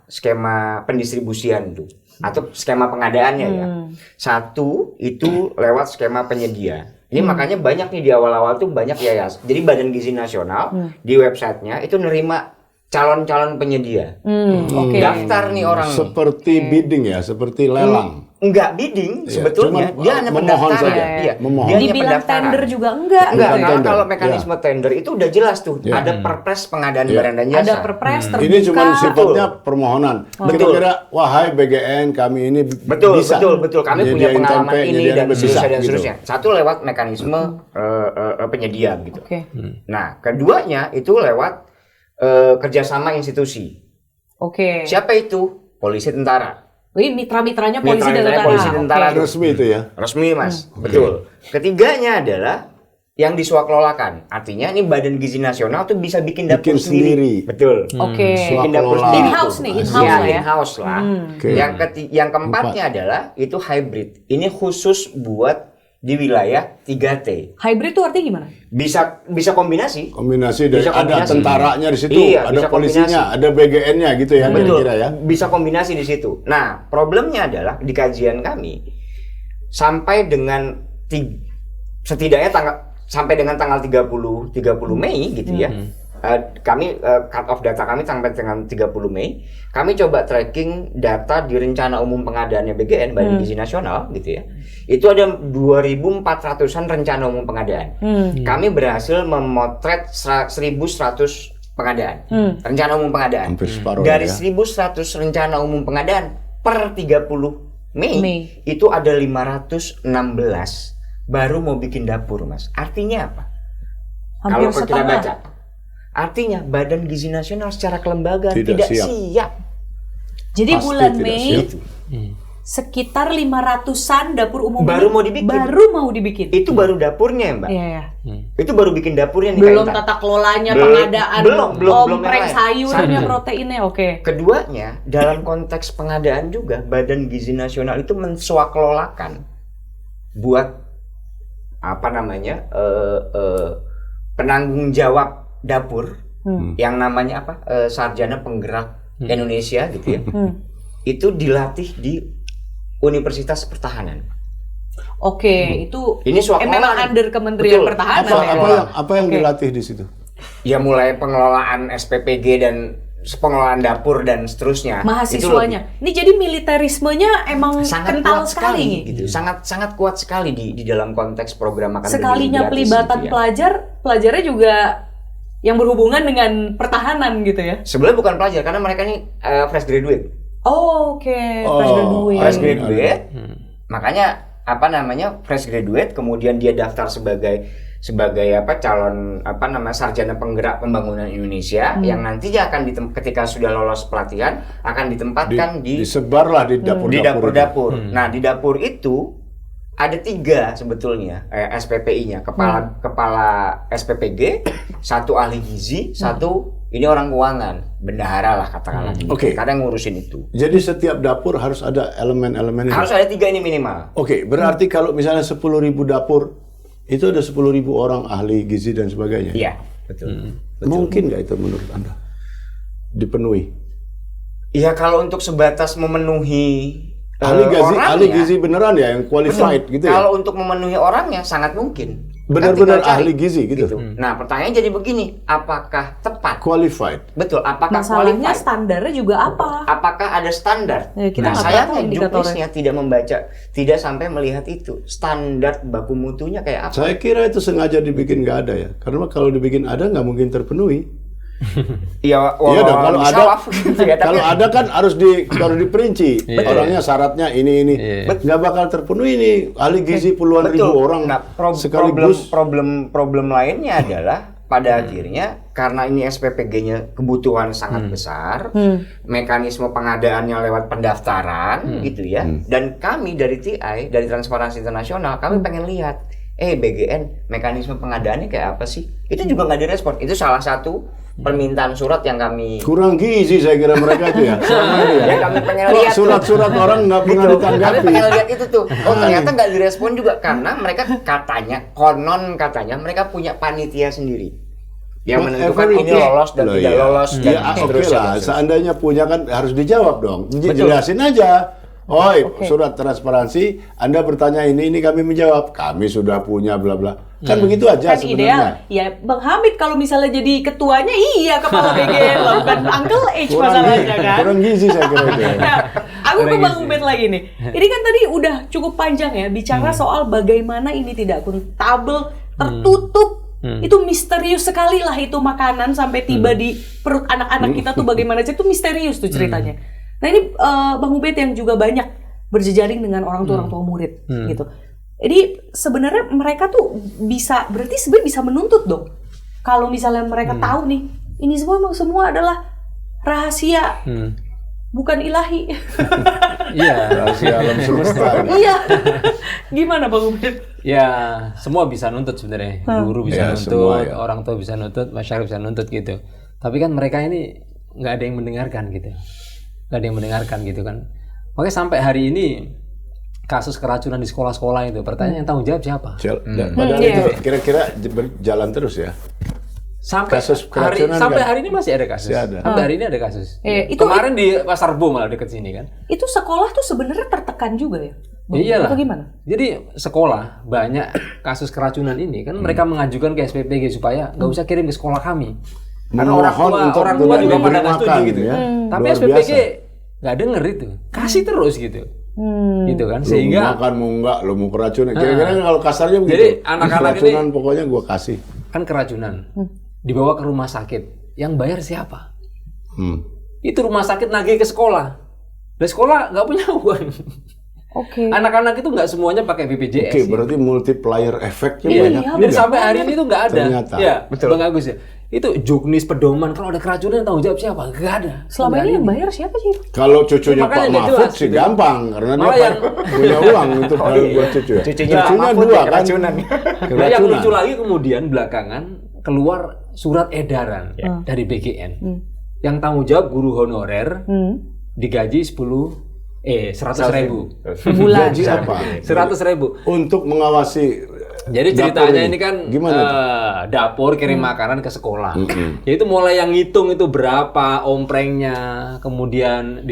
skema pendistribusian tuh atau skema pengadaannya ya. Satu itu lewat skema penyedia. Ini makanya banyak nih di awal-awal tuh banyak yayasan. Jadi Badan Gizi Nasional di websitenya itu nerima calon-calon penyedia. Oke. Daftar nih orang. Seperti bidding ya, seperti lelang. nggak bidding Iya, sebetulnya, cuman, dia hanya memohon pendaftaran. saja. Iya. Memohon. Dia hanya Dibilang pendaftaran. tender juga enggak. Enggak, Bukan tender. kalau mekanisme tender itu udah jelas tuh. Iya. Ada perpres pengadaan Iya. barang dan jasa. Ada perpres terbuka. Ini cuma sifatnya permohonan. Betul. Kira-kira, wahai BGN, kami ini Betul, bisa betul. Kami punya nyediain pengalaman tempe, ini nyediain dan bisa, seterusnya dan gitu. seterusnya. Satu lewat mekanisme penyedia gitu. Oke. Nah, keduanya itu lewat kerjasama institusi. Oke. Siapa itu? Polisi, tentara. Wih, mitra-mitranya polisi dan Mitra-mitranya tentara. polisi dan tentara. Oke. Resmi itu ya. Resmi, Mas. Betul. Ketiganya adalah yang diswakelolakan. Artinya ini Badan Gizi Nasional tuh bisa bikin dapur Bikin sendiri. Betul. Oke. Bikin dapur Swakelola. sendiri. In-house tuh. nih, in-house Iya, lah ya. in-house lah. Oke. Yang keempatnya adalah itu hybrid. Ini khusus buat di wilayah 3T. Hybrid itu artinya gimana? Bisa kombinasi. Kombinasi dari Bisa ada kombinasi. tentaranya di situ, Iya, ada bisa polisinya, ada BGN-nya gitu ya Betul. kira-kira ya. Bisa kombinasi di situ. Nah, problemnya adalah di kajian kami sampai dengan setidaknya sampai dengan tanggal 30 Mei gitu ya. Kami cut off data kami sampai dengan 30 Mei. Kami coba tracking data di rencana umum pengadaannya BGN, Badan Gizi Nasional gitu ya. Itu ada 2.400-an rencana umum pengadaan. Kami berhasil memotret 1.100 pengadaan. Rencana umum pengadaan. Hampir separuh Dari ya. 1.100 rencana umum pengadaan per 30 Mei, Mei. itu ada 516 baru mau bikin dapur, Mas. Artinya apa? Hampir Kalau kita setengah. baca, artinya Badan Gizi Nasional secara kelembagaan Tidak tidak siap. siap. Jadi Pasti bulan tidak Mei siap. sekitar 500-an dapur umum Baru ini mau dibikin. Baru mau dibikin. Itu baru dapurnya, Mbak. Iya, iya. Itu baru bikin dapurnya nih Belum Kak Intan. tata kelolanya, Belum, pengadaan, belum yang ompreng lain. sayurnya, proteinnya, oke. Keduanya, dalam konteks pengadaan juga Badan Gizi Nasional itu menswakelolakan buat apa namanya penanggung jawab dapur yang namanya apa Sarjana Penggerak Indonesia gitu ya. Itu dilatih di Universitas Pertahanan. Oke, itu Ini swakelola memang nih. under Kementerian Betul. Pertahanan Apa, ya. apa yang Oke. dilatih di situ? Ya mulai pengelolaan SPPG dan pengelolaan dapur dan seterusnya. Mahasiswanya. Ini jadi militerismenya emang Sangat kental kuat sekali nih. gitu. Sangat kuat sekali di dalam konteks program makan Sekalinya bergizi gratis pelibatan gitu ya. pelajarnya juga yang berhubungan dengan pertahanan gitu ya. Sebenarnya bukan pelajar karena mereka ini fresh graduate. Oh, oke, fresh Oh, graduate. Fresh graduate. Makanya apa namanya fresh graduate kemudian dia daftar sebagai apa calon apa namanya sarjana penggerak pembangunan Indonesia yang nantinya akan ketika sudah lolos pelatihan akan ditempatkan Disebarlah di dapur-dapur. dapur. Nah, di dapur itu ada 3 sebetulnya SPPI-nya, kepala SPPG, 1 ahli gizi, 1 ini orang keuangan, bendahara lah katakanlah. Oke. Karena yang ngurusin itu. Jadi setiap dapur harus ada elemen-elemen itu. Harus ada 3 ini minimal. Oke, berarti kalau misalnya 10.000 dapur, itu ada 10.000 orang ahli gizi dan sebagainya. Iya, betul. Mungkin nggak itu menurut Anda dipenuhi? Iya, kalau untuk sebatas memenuhi Ahli gizi beneran ya yang qualified betul. gitu ya? Kalau untuk memenuhi orangnya sangat mungkin. Benar-benar Kan tinggal cari. ahli gizi gitu. Nah, pertanyaannya jadi begini, apakah tepat? Qualified. Betul, apakah Masalahnya qualified? standarnya juga apa? Apakah ada standar? Ya, kita Nah, nggak sayangnya tahu indikatornya. juknisnya tidak membaca, tidak sampai melihat itu. Standar baku mutunya kayak apa? Saya kira itu sengaja dibikin nggak ada ya. Karena kalau dibikin ada nggak mungkin terpenuhi. Iya, Iya dong, kalau ada gitu ya, tapi kalau ada kan harus diperinci. Orangnya syaratnya ini. Nggak bakal terpenuhi nih ahli gizi puluhan ribu orang Nah, sekaligus. problem lainnya adalah pada akhirnya karena ini SPPG-nya kebutuhan sangat besar, mekanisme pengadaannya lewat pendaftaran gitu ya. Dan kami dari TI, dari Transparansi Internasional, kami pengen lihat BGN mekanisme pengadaannya kayak apa sih? Itu juga nggak direspon. Itu salah satu permintaan surat yang kami Kurang gizi saya kira mereka itu ya. Selama ini ya. yang kami pengen Kok lihat tuh. surat-surat orang nggak pernah Gitu. ditanggapi. Kami pengen lihat itu tuh. Oh, ternyata nggak direspon juga karena mereka konon katanya mereka punya panitia sendiri yang menentukan ini lolos dan tidak lolos dan Ya, oke seterusnya. lah. Seandainya punya kan harus dijawab dong. Jelasin aja. Oi, surat transparansi, Anda bertanya ini kami menjawab. Kami sudah punya bla bla. Kan begitu aja Kan ideal. sebenarnya. Ya, Bang Hamid kalau misalnya jadi ketuanya iya kepala BGN lah, bukan Uncle H masalahnya kan. Kurang gizi saya kira itu. Nah, Aku ke Bang Ubed lagi nih. Ini kan tadi udah cukup panjang ya bicara soal bagaimana ini tidak akuntabel, tertutup. Itu misterius sekali lah itu makanan sampai tiba di perut anak-anak kita tuh bagaimana aja itu misterius tuh ceritanya. Nah ini Bang Ubed yang juga banyak berjejaring dengan orang tua murid gitu. Jadi sebenarnya mereka tuh berarti sebenarnya bisa menuntut dong. Kalau misalnya mereka tahu nih, ini semua adalah rahasia, bukan ilahi. Iya. Rahasia alam semesta. Iya. Gimana Bang Ubed? Ya, semua bisa nuntut sebenarnya. Guru bisa Ya, nuntut, semua, ya. orang tua bisa nuntut, masyarakat bisa nuntut gitu. Tapi kan mereka ini nggak ada yang mendengarkan gitu. Nggak ada yang mendengarkan gitu kan. Makanya sampai hari ini kasus keracunan di sekolah-sekolah itu, pertanyaan yang tanggung jawab siapa? Padahal itu kira-kira jalan terus ya. Sampai Kasus hari keracunan sampai kan? hari ini masih ada kasus. Masih ada. Sampai hari ini ada kasus. Itu Kemarin di Pasar Rebo malah deket sini kan. itu sekolah tuh sebenarnya tertekan juga ya? Bang? Iyalah. Atau gimana? Jadi sekolah banyak kasus keracunan ini kan mereka mengajukan ke SPPG supaya nggak usah kirim ke sekolah kami. Karena Memohon untuk orang tua tidak juga pada diberi nggak setuju makan, gitu. ya. Tapi Luar SPPG biasa. nggak denger itu, kasih terus gitu. Gitu kan, Lu sehingga mau makan mau enggak, lu mau keracunan. Kira-kira kalau kasarnya begitu. Jadi anak-anak ini- keracunan pokoknya gua kasih. kan keracunan dibawa ke rumah sakit, yang bayar siapa? Itu rumah sakit nagih ke sekolah. Dan sekolah nggak punya uang. Oke. Anak-anak itu nggak semuanya pakai BPJS. Oke, gitu. berarti multiplier efeknya Iya, banyak. dan sampai hari ini tuh nggak ada. Ternyata. Ya, betul. Bang Agus ya. Itu juknis pedoman kalau ada keracunan tanggung jawab siapa? Nggak ada. Selama Sampai ini hari yang bayar siapa sih? Kalau cucunya Makanya Pak nggak Mahfud jelas, sih gitu. gampang karena dia Malah yang- punya uang untuk buat cucu ya. Cucunya Pak Mahfud dua ya kan. keracunan. Nah, yang Keracunan. lucu lagi kemudian belakangan keluar surat edaran dari BGN yang tanggung jawab guru honorer digaji 100.000 Sebulan. Gaji apa? 100.000. Untuk mengawasi. Jadi dapur ceritanya ini kan gimana tuh? dapur kirim makanan ke sekolah. Yaitu mulai yang ngitung itu berapa omprengnya, kemudian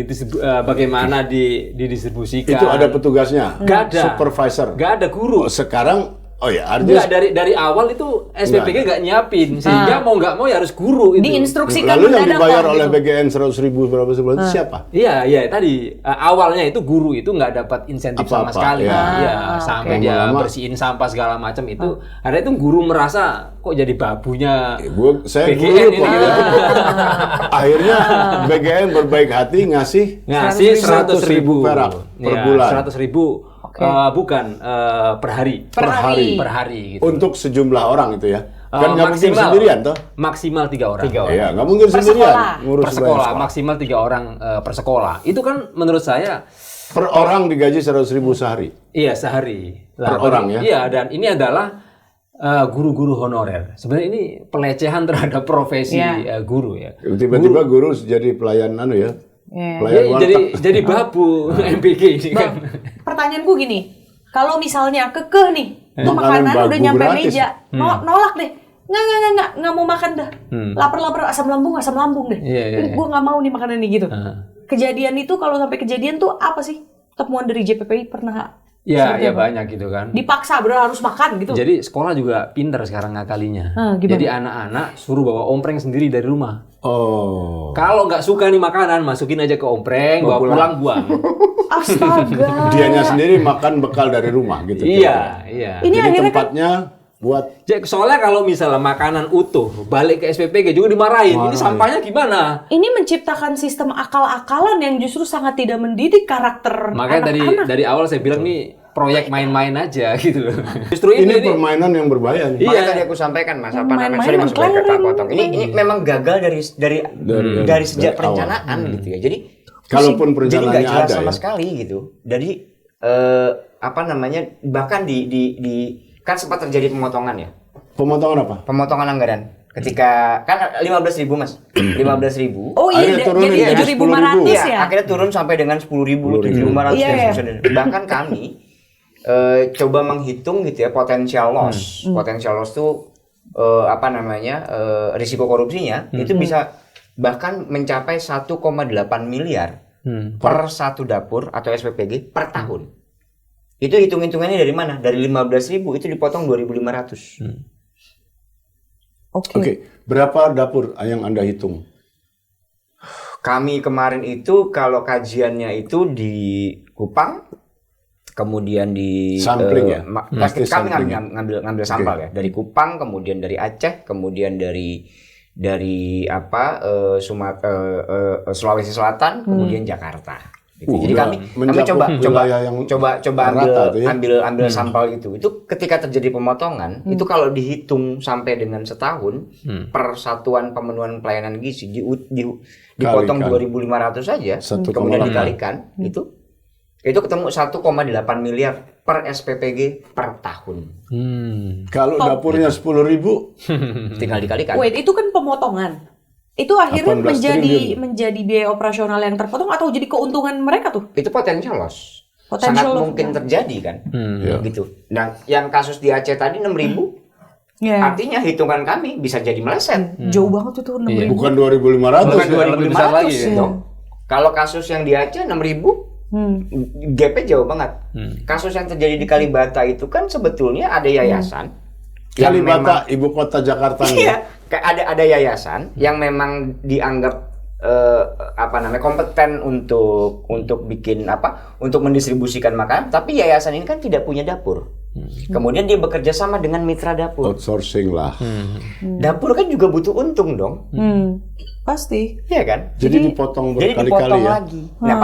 bagaimana didistribusikan. Itu ada petugasnya. Gak ada. Supervisor. Gak ada guru. Oh, sekarang artinya Enggak, dari awal itu SPPG nggak nyiapin sehingga mau nggak mau ya harus guru itu. Diinstruksikan lalu yang mendadak dibayar lah, oleh gitu. BGN 100.000 berapa sebulan itu siapa? Iya tadi awalnya itu guru itu nggak dapat insentif sama Apa-apa, sekali. ya. Iya, sampai dia Lama-lama. bersihin sampah segala macam itu. Ada itu guru merasa kok jadi babunya Saya BGN guru ini kok. gitu. Akhirnya BGN berbaik hati ngasih Ngasih 100.000 perak per bulan 100.000 bukan per hari. Per hari. Per hari gitu. untuk sejumlah orang itu ya. Kan nggak mungkin Maksimal. sendirian toh? Maksimal 3 orang. Iya, nggak mungkin Per sendirian sekolah. ngurus Per sekolah, sekolah. maksimal 3 orang per sekolah. Itu kan menurut saya Per orang digaji 100.000 sehari. iya sehari. Per orang ya? Iya, dan ini adalah guru-guru honorer. Sebenarnya ini pelecehan terhadap profesi guru ya. Tiba-tiba guru jadi pelayan ya. Iya. Pelayan warteg. Jadi babu MPG ini kan. Pertanyaanku gini, kalau misalnya kekeh nih, tuh Makanan makanan udah babu nyampe gratis. meja, nolak deh. Nggak mau makan dah. Lapar asam lambung deh. Iya. Gue nggak mau nih makanan ini gitu. Kejadian itu kalau sampai kejadian tuh apa sih? Temuan dari JPPI pernah Iya, seperti ya apa? banyak gitu kan. Dipaksa bener harus makan gitu. Jadi sekolah juga pinter sekarang ngakalinya. Gimana? Jadi anak-anak suruh bawa ompreng sendiri dari rumah. Oh. Kalau nggak suka nih makanan, masukin aja ke ompreng, bawa pulang buang. Astaga. Dianya sendiri makan bekal dari rumah gitu. Iya. Ini Jadi akhirnya kan tempatnya buat Soalnya kalau misalnya makanan utuh balik ke SPPG juga dimarahin. Ini sampahnya gimana? ini menciptakan sistem akal-akalan yang justru sangat tidak mendidik karakter Makanya anak-anak. dari awal saya bilang nih proyek main-main aja gitu loh. Justru ini ini permainan yang berbahaya nih. Iya. Makanya tadi aku sampaikan Mas, apa namanya? Main-main Sorry Mas, boleh kata mengklaim. potong. Ini memang gagal dari sejak dari perencanaan gitu ya. Jadi Kalaupun jadi nggak perencanaannya jelas ada sama ya. sekali gitu. Jadi apa namanya? Bahkan di kan sempat terjadi pemotongan ya. Pemotongan apa? Pemotongan anggaran. Ketika kan 15.000 Mas. 15.000. Oh iya, Akhirnya turunin jadi jadi 7.500 Iya, ya. akhirnya turun sampai dengan 10.000, 7.500 Iya, dan iya. seterusnya. Bahkan kami coba menghitung gitu ya potensial loss. Potensial loss tuh apa namanya? Risiko korupsinya itu bisa bahkan mencapai 1,8 miliar per satu dapur atau SPPG per tahun. Itu hitung-hitungannya dari mana? Dari 15.000 itu dipotong 2.500. Oke. Oke, berapa dapur yang Anda hitung? Kami kemarin itu kalau kajiannya itu di Kupang, kemudian di Sampling ya? kami Sampling ya? ngambil sampel ya dari Kupang, kemudian dari Aceh, kemudian dari Sulawesi Selatan, kemudian Jakarta. Gitu. Jadi kami coba ambil sampel itu. Itu ketika terjadi pemotongan, itu kalau dihitung sampai dengan setahun per satuan pemenuhan pelayanan gizi dipotong 2.500 saja, kemudian dikalikan itu ketemu 1,8 miliar per SPPG per tahun. Kalau dapurnya 10.000, tinggal dikalikan. Wait, itu kan pemotongan. Itu akhirnya 18 menjadi biaya operasional yang terpotong atau jadi keuntungan mereka tuh? Itu potensial loss. Potential Sangat loss, mungkin terjadi kan. Ya. Gitu. Nah, yang kasus di Aceh tadi 6.000, artinya hitungan kami bisa jadi meleset. Jauh banget itu 6.000. bukan 2.500. Bukan lebih besar 2.500 lagi, ya. dong. Kalau kasus yang di Aceh 6.000, gap-nya jauh banget. Kasus yang terjadi di Kalibata itu kan sebetulnya ada yayasan yang Kalibata, ibu kota Jakarta. iya, ada yayasan yang memang dianggap kompeten untuk bikin untuk mendistribusikan makanan, tapi yayasan ini kan tidak punya dapur. Kemudian dia bekerja sama dengan mitra dapur. Outsourcing lah. Dapur kan juga butuh untung dong. Pasti. Iya kan? Jadi dipotong Jadi berkali-kali dipotong ya. lagi. Nah,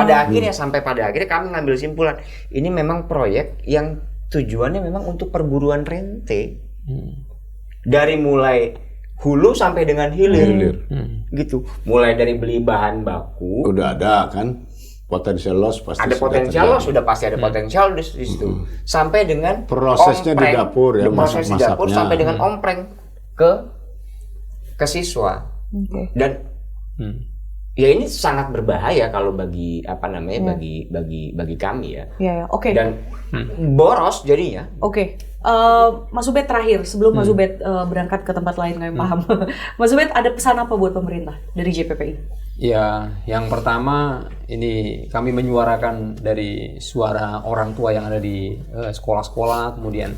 pada akhirnya kami ngambil simpulan, ini memang proyek yang tujuannya memang untuk perburuan rente. Dari mulai hulu sampai dengan hilir. Gitu. Mulai dari beli bahan baku. Udah ada kan? Potensial loss pasti Ada potensial loss, sudah pasti ada potensial di situ. Sampai dengan prosesnya di dapur ya, proses di dapur masak-masaknya. sampai dengan ompreng ke siswa. Dan ya ini sangat berbahaya kalau bagi bagi kami ya. Iya, oke. Dan boros jadinya. Oke. Mas Ubed terakhir sebelum Mas Ubed berangkat ke tempat lain, kami paham. Mas Ubed ada pesan apa buat pemerintah dari JPPI? Ya, yang pertama ini kami menyuarakan dari suara orang tua yang ada di sekolah-sekolah, kemudian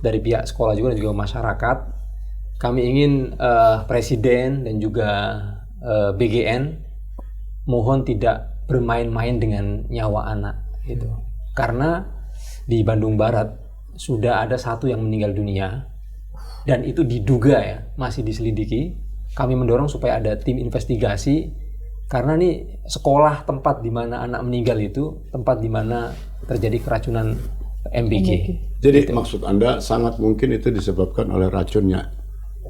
dari pihak sekolah juga dan juga masyarakat. Kami ingin Presiden dan juga BGN mohon tidak bermain-main dengan nyawa anak gitu. Karena di Bandung Barat sudah ada satu yang meninggal dunia dan itu diduga ya masih diselidiki. Kami mendorong supaya ada tim investigasi karena nih sekolah tempat di mana anak meninggal itu tempat di mana terjadi keracunan MBG. Jadi maksud Anda sangat mungkin itu disebabkan oleh racunnya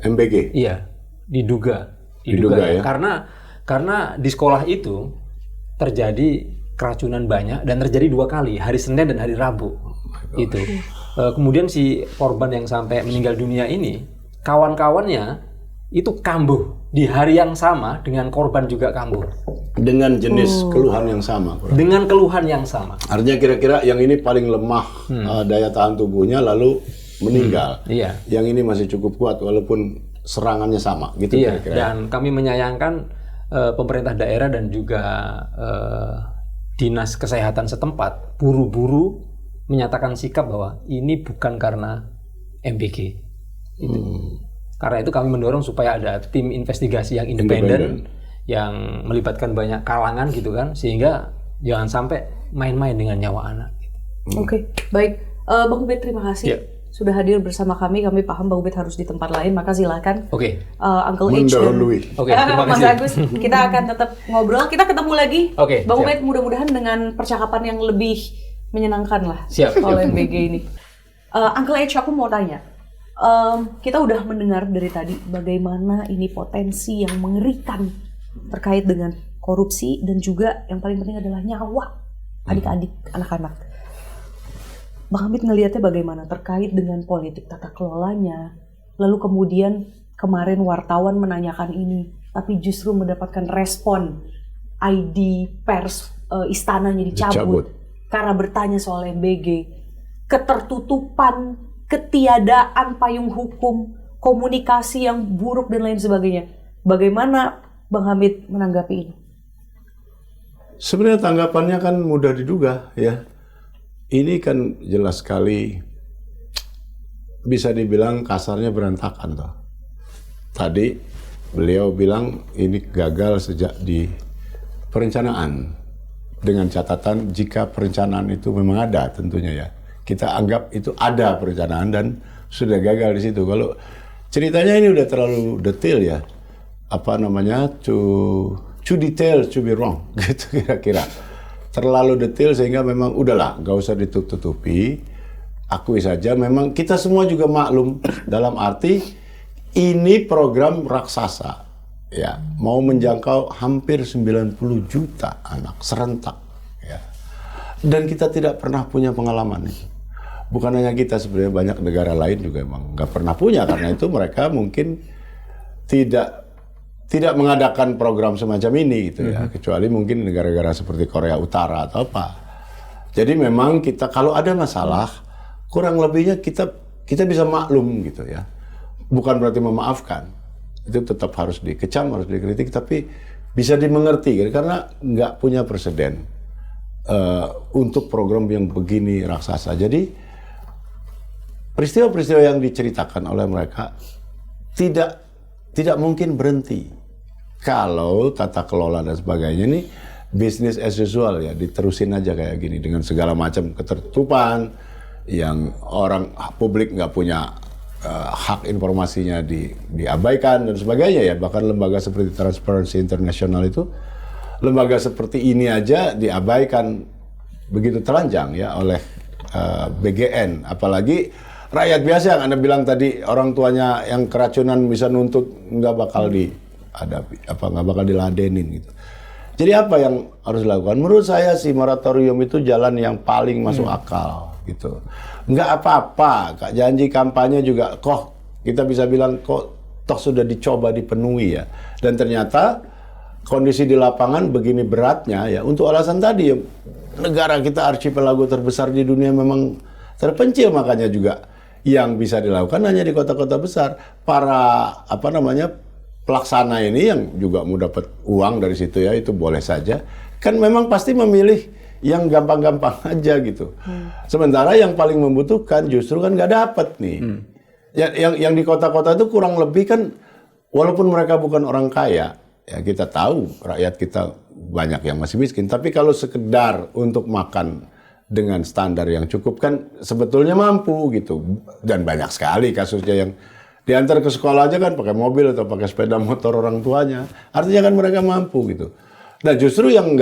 MBG? Iya, diduga ya. Karena di sekolah itu terjadi keracunan banyak dan terjadi 2 kali, hari Senin dan hari Rabu. Itu. Kemudian si korban yang sampai meninggal dunia ini, kawan-kawannya itu kambuh di hari yang sama dengan korban juga kambuh. Dengan jenis keluhan yang sama. Dengan keluhan yang sama. Artinya kira-kira yang ini paling lemah daya tahan tubuhnya lalu meninggal. Iya. Yang ini masih cukup kuat walaupun serangannya sama gitu Iya. kira-kira. Dan kami menyayangkan pemerintah daerah dan juga dinas kesehatan setempat buru-buru menyatakan sikap bahwa ini bukan karena MBG. Gitu. Karena itu kami mendorong supaya ada tim investigasi yang independen yang melibatkan banyak kalangan gitu kan, sehingga jangan sampai main-main dengan nyawa anak. Oke, baik. Bang Ubed terima kasih Ya. sudah hadir bersama kami. Kami paham Bang Ubed harus di tempat lain, maka silakan. Oke. Uncle H dan Mendahului. Oke, terima Mas kasih. Agus, kita akan tetap ngobrol. Kita ketemu lagi. Oke, Bang siap. Ubed mudah-mudahan dengan percakapan yang lebih menyenangkan lah Siap. soal MBG ini. Uncle H, aku mau tanya. Kita udah mendengar dari tadi bagaimana ini potensi yang mengerikan terkait dengan korupsi dan juga yang paling penting adalah nyawa adik-adik, anak-anak. Bang Hamid ngelihatnya bagaimana terkait dengan politik tata kelolanya, lalu kemudian kemarin wartawan menanyakan ini, tapi justru mendapatkan respon ID pers istananya dicabut karena bertanya soal MBG, ketertutupan, ketiadaan payung hukum, komunikasi yang buruk dan lain sebagainya. Bagaimana Bang Hamid menanggapi ini? Sebenarnya tanggapannya kan mudah diduga ya. Ini kan jelas sekali bisa dibilang kasarnya berantakan toh. Tadi beliau bilang ini gagal sejak di perencanaan dengan catatan jika perencanaan itu memang ada tentunya ya. Kita anggap itu ada perencanaan dan sudah gagal di situ. Kalau ceritanya ini udah terlalu detail ya. Apa namanya? Too detail to be wrong gitu kira-kira. Terlalu detail sehingga memang udahlah, nggak usah ditutup-tutupi. Akui saja memang kita semua juga maklum dalam arti ini program raksasa. Ya, mau menjangkau hampir 90 juta anak serentak ya. Dan kita tidak pernah punya pengalaman ini. Bukan hanya kita, sebenarnya banyak negara lain juga emang nggak pernah punya, karena itu mereka mungkin tidak mengadakan program semacam ini gitu ya, kecuali mungkin negara-negara seperti Korea Utara atau apa. Jadi memang kita kalau ada masalah kurang lebihnya kita bisa maklum gitu ya. Bukan berarti memaafkan. Itu tetap harus dikecam, harus dikritik, tapi bisa dimengerti karena nggak punya presiden untuk program yang begini raksasa. Jadi peristiwa-peristiwa yang diceritakan oleh mereka tidak mungkin berhenti kalau tata kelola dan sebagainya ini business as usual ya, diterusin aja kayak gini dengan segala macam ketertutupan yang orang publik nggak punya hak informasinya diabaikan dan sebagainya ya. Bahkan lembaga seperti Transparency International itu, lembaga seperti ini aja diabaikan begitu telanjang ya oleh BGN. Apalagi rakyat biasa yang Anda bilang tadi, orang tuanya yang keracunan bisa nuntut, nggak bakal nggak bakal diladenin gitu. Jadi apa yang harus dilakukan? Menurut saya sih moratorium itu jalan yang paling masuk akal gitu. Nggak apa-apa, Kak, janji kampanye juga kok kita bisa bilang kok toh sudah dicoba dipenuhi ya. Dan ternyata kondisi di lapangan begini beratnya ya, untuk alasan tadi ya, negara kita archipelago terbesar di dunia memang terpencil, makanya juga yang bisa dilakukan hanya di kota-kota besar. Para pelaksana ini yang juga mau dapat uang dari situ ya, itu boleh saja. Kan memang pasti memilih yang gampang-gampang aja gitu. Sementara yang paling membutuhkan justru kan nggak dapet nih. Yang di kota-kota itu kurang lebih kan, walaupun mereka bukan orang kaya, ya kita tahu rakyat kita banyak yang masih miskin. Tapi kalau sekedar untuk makan dengan standar yang cukup kan sebetulnya mampu gitu. Dan banyak sekali kasusnya yang diantar ke sekolah aja kan pakai mobil atau pakai sepeda motor orang tuanya. Artinya kan mereka mampu gitu. Nah justru yang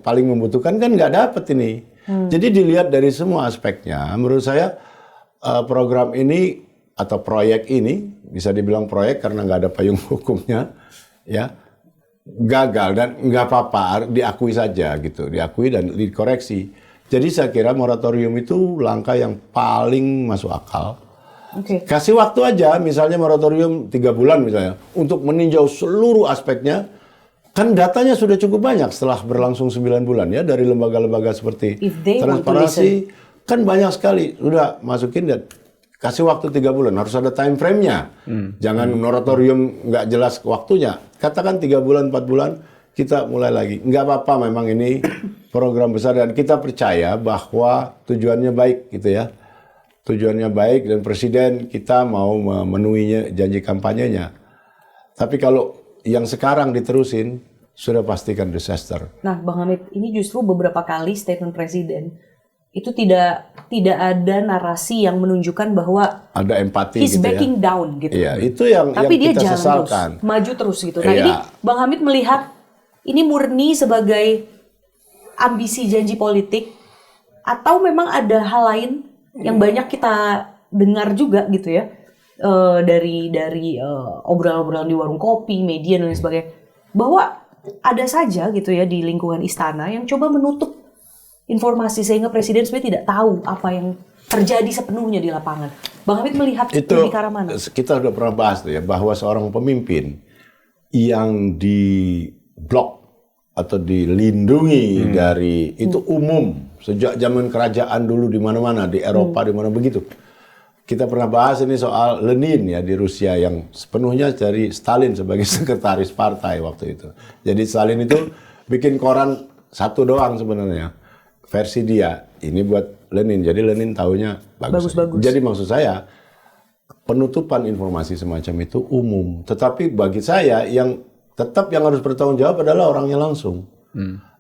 paling membutuhkan kan nggak dapet ini. Jadi dilihat dari semua aspeknya, menurut saya program ini atau proyek ini, bisa dibilang proyek karena nggak ada payung hukumnya, ya gagal dan nggak apa-apa, diakui saja gitu, diakui dan dikoreksi. Jadi saya kira moratorium itu langkah yang paling masuk akal. Kasih waktu aja, misalnya moratorium 3 bulan misalnya, untuk meninjau seluruh aspeknya. Kan datanya sudah cukup banyak setelah berlangsung 9 bulan ya, dari lembaga-lembaga seperti Transparansi. Kan banyak sekali, udah masukin dan kasih waktu 3 bulan, harus ada time frame-nya. Jangan moratorium nggak jelas waktunya. Katakan 3 bulan, 4 bulan, kita mulai lagi. Nggak apa-apa, memang ini program besar dan kita percaya bahwa tujuannya baik gitu ya. Tujuannya baik dan presiden kita mau memenuhinya janji kampanyenya. Tapi kalau yang sekarang diterusin, sudah pastikan disaster. Nah, Bang Hamid, ini justru beberapa kali statement presiden itu tidak ada narasi yang menunjukkan bahwa ada empati he's gitu backing ya. down gitu. Iya, itu yang Tapi dia kita jalan sesalkan. terus, maju terus gitu. Nah, Iya. ini Bang Hamid melihat ini murni sebagai ambisi janji politik atau memang ada hal lain yang banyak kita dengar juga gitu ya. Dari obrolan-obrolan di warung kopi, media dan lain sebagainya, bahwa ada saja gitu ya di lingkungan istana yang coba menutup informasi sehingga presiden sebenarnya tidak tahu apa yang terjadi sepenuhnya di lapangan. Bang Hamid melihat itu lebih ke arah mana? Kita sudah pernah bahas tuh ya, bahwa seorang pemimpin yang diblok atau dilindungi dari itu umum sejak zaman kerajaan dulu di mana-mana di Eropa di mana begitu. Kita pernah bahas ini soal Lenin ya di Rusia yang sepenuhnya dari Stalin sebagai sekretaris partai waktu itu. Jadi Stalin itu bikin koran satu doang sebenarnya versi dia. Ini buat Lenin. Jadi Lenin taunya bagus. Jadi maksud saya penutupan informasi semacam itu umum. Tetapi bagi saya yang tetap yang harus bertanggung jawab adalah orangnya langsung.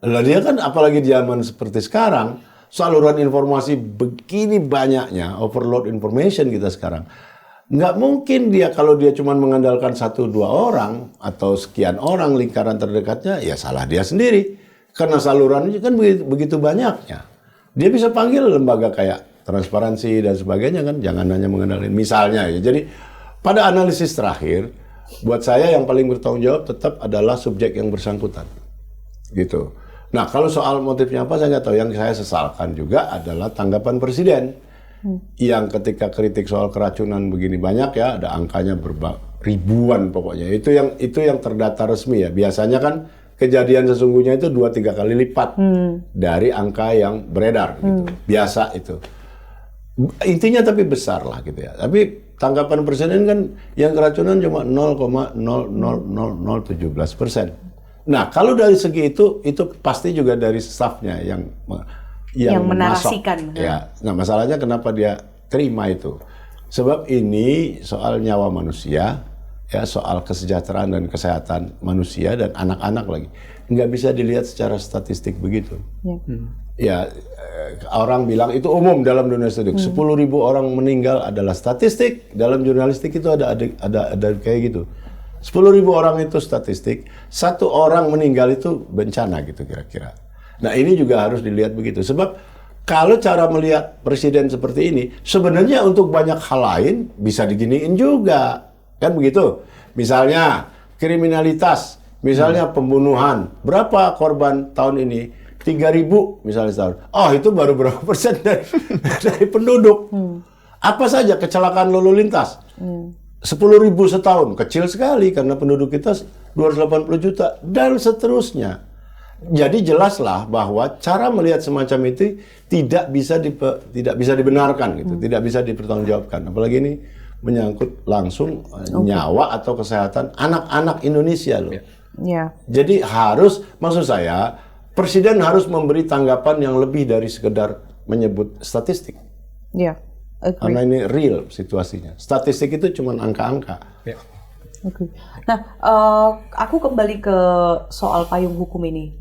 Lah dia kan apalagi di zaman seperti sekarang, saluran informasi begini banyaknya, overload information kita sekarang. Nggak mungkin dia kalau dia cuma mengandalkan 1-2 orang atau sekian orang lingkaran terdekatnya, ya salah dia sendiri. Karena salurannya kan begitu banyaknya. Dia bisa panggil lembaga kayak transparansi dan sebagainya kan, jangan hanya mengandalkan misalnya ya. Jadi pada analisis terakhir, buat saya yang paling bertanggung jawab tetap adalah subjek yang bersangkutan. Gitu. Nah, kalau soal motifnya apa saya nggak tahu. Yang saya sesalkan juga adalah tanggapan Presiden yang ketika kritik soal keracunan begini banyak ya, ada angkanya ribuan pokoknya. Itu yang terdata resmi ya. Biasanya kan kejadian sesungguhnya itu 2-3 kali lipat dari angka yang beredar gitu. Biasa itu. Intinya tapi besar lah gitu ya. Tapi tanggapan Presiden kan yang keracunan cuma 0,00017%. Nah, kalau dari segi itu pasti juga dari stafnya yang menarasikan. Ya, nah masalahnya kenapa dia terima itu? Sebab ini soal nyawa manusia, ya soal kesejahteraan dan kesehatan manusia dan anak-anak lagi. Nggak bisa dilihat secara statistik begitu. Ya, orang bilang itu umum dalam dunia statistik. 10.000 orang meninggal adalah statistik. Dalam jurnalistik itu ada kayak gitu. 10.000 orang itu statistik, 1 orang meninggal itu bencana gitu kira-kira. Nah ini juga harus dilihat begitu. Sebab kalau cara melihat presiden seperti ini, sebenarnya untuk banyak hal lain bisa diginiin juga. Kan begitu. Misalnya kriminalitas, misalnya pembunuhan. Berapa korban tahun ini? 3.000 misalnya setahun. Oh itu baru berapa persen dari penduduk. Apa saja kecelakaan lalu lintas? 10.000 setahun, kecil sekali karena penduduk kita 280 juta dan seterusnya. Jadi jelaslah bahwa cara melihat semacam itu tidak bisa dibenarkan gitu, tidak bisa dipertanggungjawabkan. Apalagi ini menyangkut langsung nyawa atau kesehatan anak-anak Indonesia loh. Jadi maksud saya presiden harus memberi tanggapan yang lebih dari sekedar menyebut statistik. Karena ini real situasinya. Statistik itu cuma angka-angka. Nah, aku kembali ke soal payung hukum ini,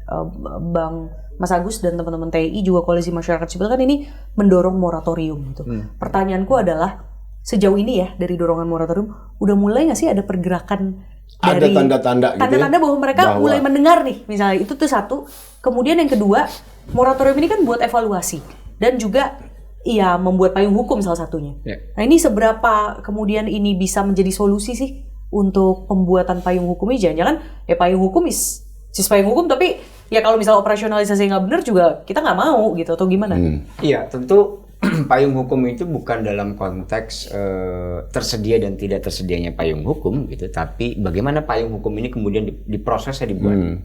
Bang Mas Agus dan teman-teman TI juga Koalisi Masyarakat Sipil kan ini mendorong moratorium gitu. Pertanyaanku adalah sejauh ini ya dari dorongan moratorium, udah mulai nggak sih ada pergerakan ada dari tanda-tanda gitu ya, bahwa mereka mulai mendengar nih, misalnya itu tuh satu. Kemudian yang kedua, moratorium ini kan buat evaluasi dan juga membuat payung hukum salah satunya. Nah ini seberapa kemudian ini bisa menjadi solusi sih untuk pembuatan payung hukum ini? Jangan-jangan payung hukum payung hukum, tapi ya kalau misalnya operasionalisasi nggak benar juga kita nggak mau gitu, atau gimana? Iya, tentu payung hukum itu bukan dalam konteks tersedia dan tidak tersedianya payung hukum gitu, tapi bagaimana payung hukum ini kemudian diprosesnya dibuat.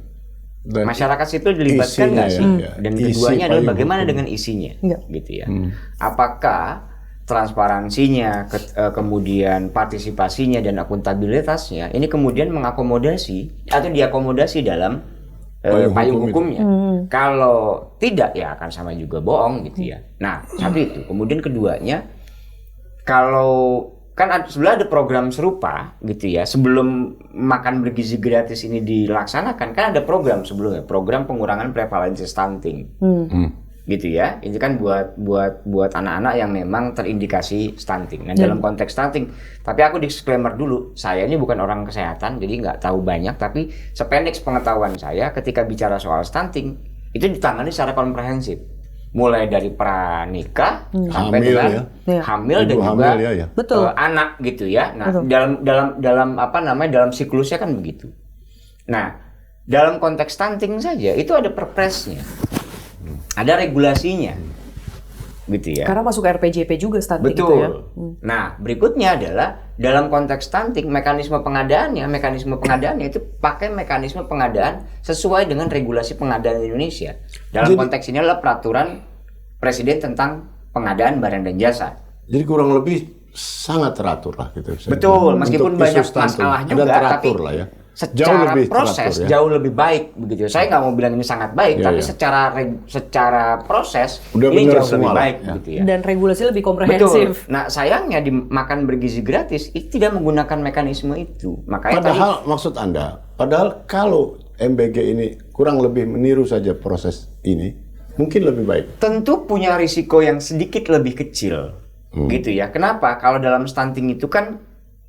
Masyarakat sipil dilibatkan nggak sih? Dan keduanya adalah bagaimana dengan isinya, gitu ya. Apakah transparansinya, kemudian partisipasinya dan akuntabilitasnya ini kemudian mengakomodasi atau diakomodasi dalam payung hukumnya. Kalau tidak ya akan sama juga bohong gitu ya. Nah, satu itu. Kemudian keduanya, kalau kan sebenarnya ada program serupa gitu ya, sebelum makan bergizi gratis ini dilaksanakan kan ada program sebelumnya, program pengurangan prevalensi stunting. Gitu ya. Ini kan buat anak-anak yang memang terindikasi stunting. Nah, dalam konteks stunting, tapi aku disclaimer dulu, saya ini bukan orang kesehatan jadi nggak tahu banyak, tapi sependek pengetahuan saya ketika bicara soal stunting itu ditangani secara komprehensif. Mulai dari pranikah sampai dengan hamil dan juga anak gitu ya. Nah, dalam siklusnya kan begitu. Nah, dalam konteks stunting saja itu ada perpresnya. Ada regulasinya. Gitu ya. Karena masuk RPJP juga stunting. Betul. Itu ya. Nah, berikutnya adalah dalam konteks stunting mekanisme pengadaannya itu pakai mekanisme pengadaan sesuai dengan regulasi pengadaan Indonesia. Dalam konteks ini adalah peraturan Presiden tentang pengadaan barang dan jasa. Jadi kurang lebih sangat teratur lah gitu. Betul, meskipun banyak masalah juga, tapi lah ya. Secara proses jauh lebih baik begitu. Saya nggak mau bilang ini sangat baik, tapi secara proses udah ini jauh lebih lah, baik gitu ya. Dan regulasi lebih komprehensif. Betul. Nah, sayangnya di makan bergizi gratis itu tidak menggunakan mekanisme itu. Makanya maksud Anda, kalau MBG ini kurang lebih meniru saja proses ini, mungkin lebih baik. Tentu punya risiko yang sedikit lebih kecil, gitu ya. Kenapa? Kalau dalam stunting itu kan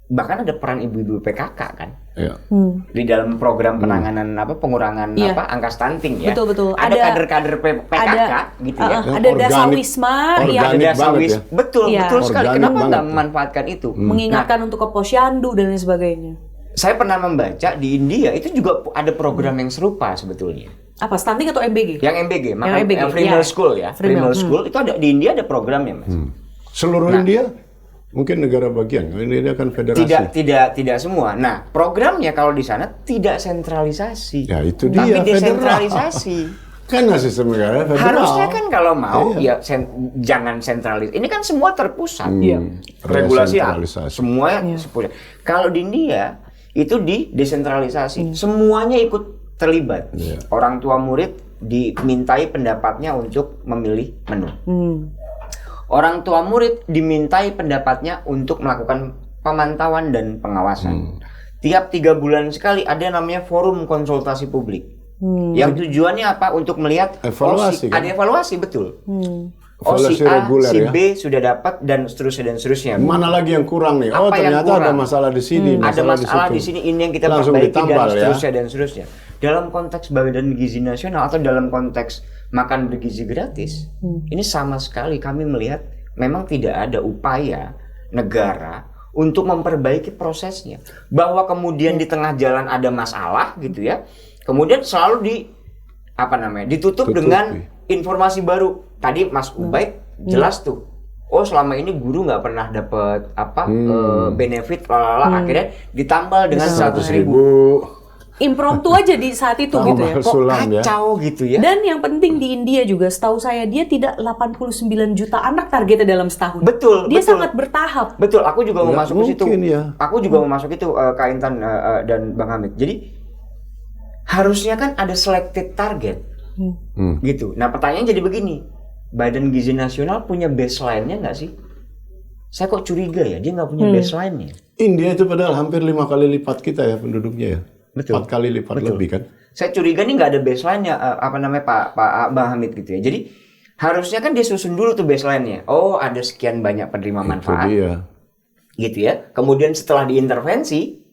bahkan ada peran ibu-ibu PKK kan, Ya. di dalam program penanganan pengurangan Iya. angka stunting ya. Betul. Ada kader-kader PKK gitu ya. Ada Dasawisma yang organik Ada banget ya. betul Iya. sekali. Organik Kenapa banget nggak tuh. memanfaatkan itu? mengingatkan untuk ke posyandu dan lain sebagainya. Saya pernah membaca di India itu juga ada program yang serupa sebetulnya. Apa, stunting atau MBG? Yang MBG, maka MBG, Free ya. Meal School ya. Free Free Meal, Meal School itu ada di India, ada programnya, Mas. Seluruh India, mungkin negara bagian. Ini kan federasi. Tidak semua. Nah, programnya kalau di sana tidak sentralisasi. Ya, itu Tapi dia, desentralisasi. Kan sistem negara federal. Harusnya kan kalau mau Iya. ya jangan sentralis. Ini kan semua terpusat. Resentralisasi. Regulasi semua sepusat. Kalau di India itu desentralisasi. Semuanya ikut terlibat. Iya. Orang tua murid dimintai pendapatnya untuk memilih menu. Orang tua murid dimintai pendapatnya untuk melakukan pemantauan dan pengawasan. Tiap 3 bulan sekali ada namanya forum konsultasi publik. Yang tujuannya apa? Untuk melihat Evaluasi, kan? ada evaluasi, betul. Evaluasi si A, reguler, si ya. B sudah dapat dan seterusnya. Mana lagi yang kurang nih? Oh, Apa yang ternyata ada kurang? masalah di sini, Ada masalah situ. di sini, ini yang kita Langsung perbaiki ditambal, dan ya. seterusnya dan seterusnya. Dalam konteks Badan Gizi Nasional atau dalam konteks makan bergizi gratis, ini sama sekali kami melihat memang tidak ada upaya negara untuk memperbaiki prosesnya. Bahwa kemudian di tengah jalan ada masalah gitu ya, kemudian selalu ditutup Tutupi. dengan informasi baru. Tadi Mas Ubaid jelas tuh. Oh, selama ini guru nggak pernah dapat benefit, akhirnya ditambal dengan 100.000. Impromptu aja di saat itu gitu ya. Kok Sulam, ya. kacau gitu ya? Dan yang penting di India juga, setahu saya dia tidak 89 juta anak targetnya dalam setahun. Betul, Dia betul. sangat bertahap. Betul, aku juga mau Nggak masuk ke situ. mungkin, ya. Aku juga mau masuk itu Kak Intan dan Bang Hamid. Jadi harusnya kan ada selected target, gitu. Nah, pertanyaannya jadi begini, Badan Gizi Nasional punya baseline-nya nggak sih? Saya kok curiga ya, dia nggak punya baseline-nya. India itu padahal hampir 5 kali lipat kita ya penduduknya ya. Betul. 4 kali lipat lebih kan. Saya curiga nih nggak ada baseline-nya, Pak Bang Hamid gitu ya. Jadi harusnya kan dia susun dulu tuh baseline-nya. Oh, ada sekian banyak penerima manfaat. Itu dia. Gitu ya. Kemudian setelah diintervensi,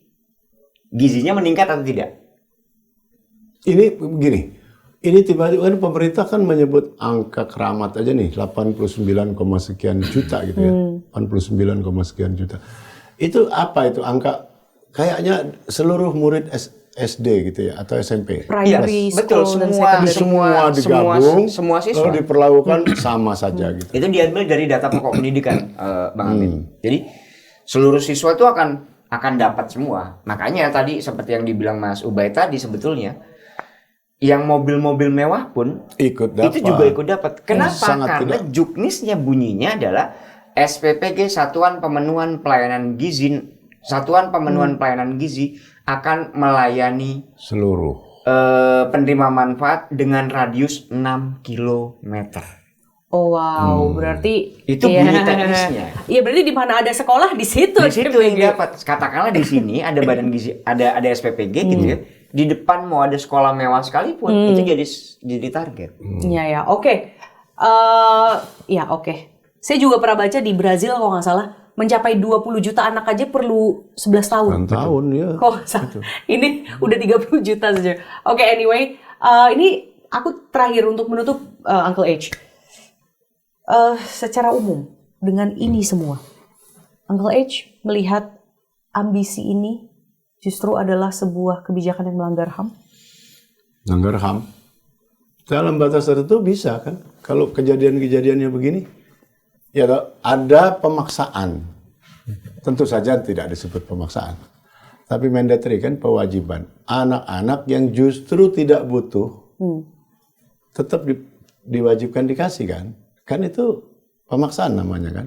gizinya meningkat atau tidak? Ini begini. Ini tiba-tiba kan pemerintah kan menyebut angka keramat aja nih 89, sekian juta gitu ya. 89, sekian juta. Itu apa itu angka? Kayaknya seluruh murid SD gitu ya atau SMP. Primary Iya, betul. school dan Semua secondary. digabung, semua siswa. lalu diperlakukan sama saja gitu. Itu diambil dari data pokok pendidikan, Bang Amin. Jadi seluruh siswa itu akan dapat semua. Makanya tadi seperti yang dibilang Mas Ubaid tadi, sebetulnya yang mobil-mobil mewah pun Ikut dapat. itu juga ikut dapat. Kenapa? Sangat Karena juknisnya bunyinya adalah SPPG, Satuan Pemenuhan Pelayanan Gizi. Satuan Pemenuhan Pelayanan Gizi akan melayani seluruh. penerima manfaat dengan radius 6 km. Oh wow, berarti Itu bunyi teknisnya. Iya, berarti di mana ada sekolah di situ. Di situ yang dapat. Katakanlah di sini ada badan gizi, ada SPPG gitu ya. Di depan mau ada sekolah mewah sekalipun, itu jadi target. Iya ya, oke. Ya oke. Saya juga pernah baca di Brazil kalau nggak salah mencapai 20 juta anak aja perlu 11 tahun. Tahun ya. Kok ini udah 30 juta saja. Oke, anyway, ini aku terakhir untuk menutup Uncle H. Secara umum dengan ini semua, Uncle H melihat ambisi ini justru adalah sebuah kebijakan yang melanggar HAM. Melanggar HAM. Dalam batas tertentu bisa kan. Kalau kejadian-kejadiannya begini, ya ada pemaksaan. Tentu saja tidak disebut pemaksaan. Tapi mandatory kan, kewajiban. Anak-anak yang justru tidak butuh, tetap diwajibkan dikasih kan. Kan itu pemaksaan namanya kan.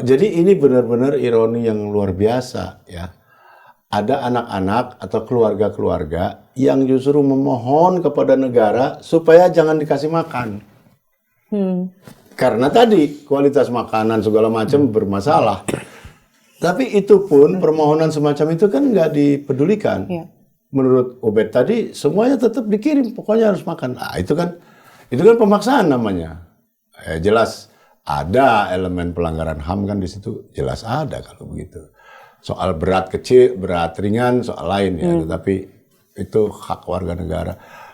Jadi ini benar-benar ironi yang luar biasa ya. Ada anak-anak atau keluarga-keluarga yang justru memohon kepada negara supaya jangan dikasih makan. Karena tadi kualitas makanan segala macam bermasalah. Tapi itu pun permohonan semacam itu kan nggak dipedulikan. Iya. menurut Obed tadi semuanya tetap dikirim, pokoknya harus makan. Nah, itu kan pemaksaan namanya. Jelas ada elemen pelanggaran HAM kan di situ, jelas ada kalau begitu. Soal berat kecil, berat ringan soal lain ya, tetapi itu hak warga negara.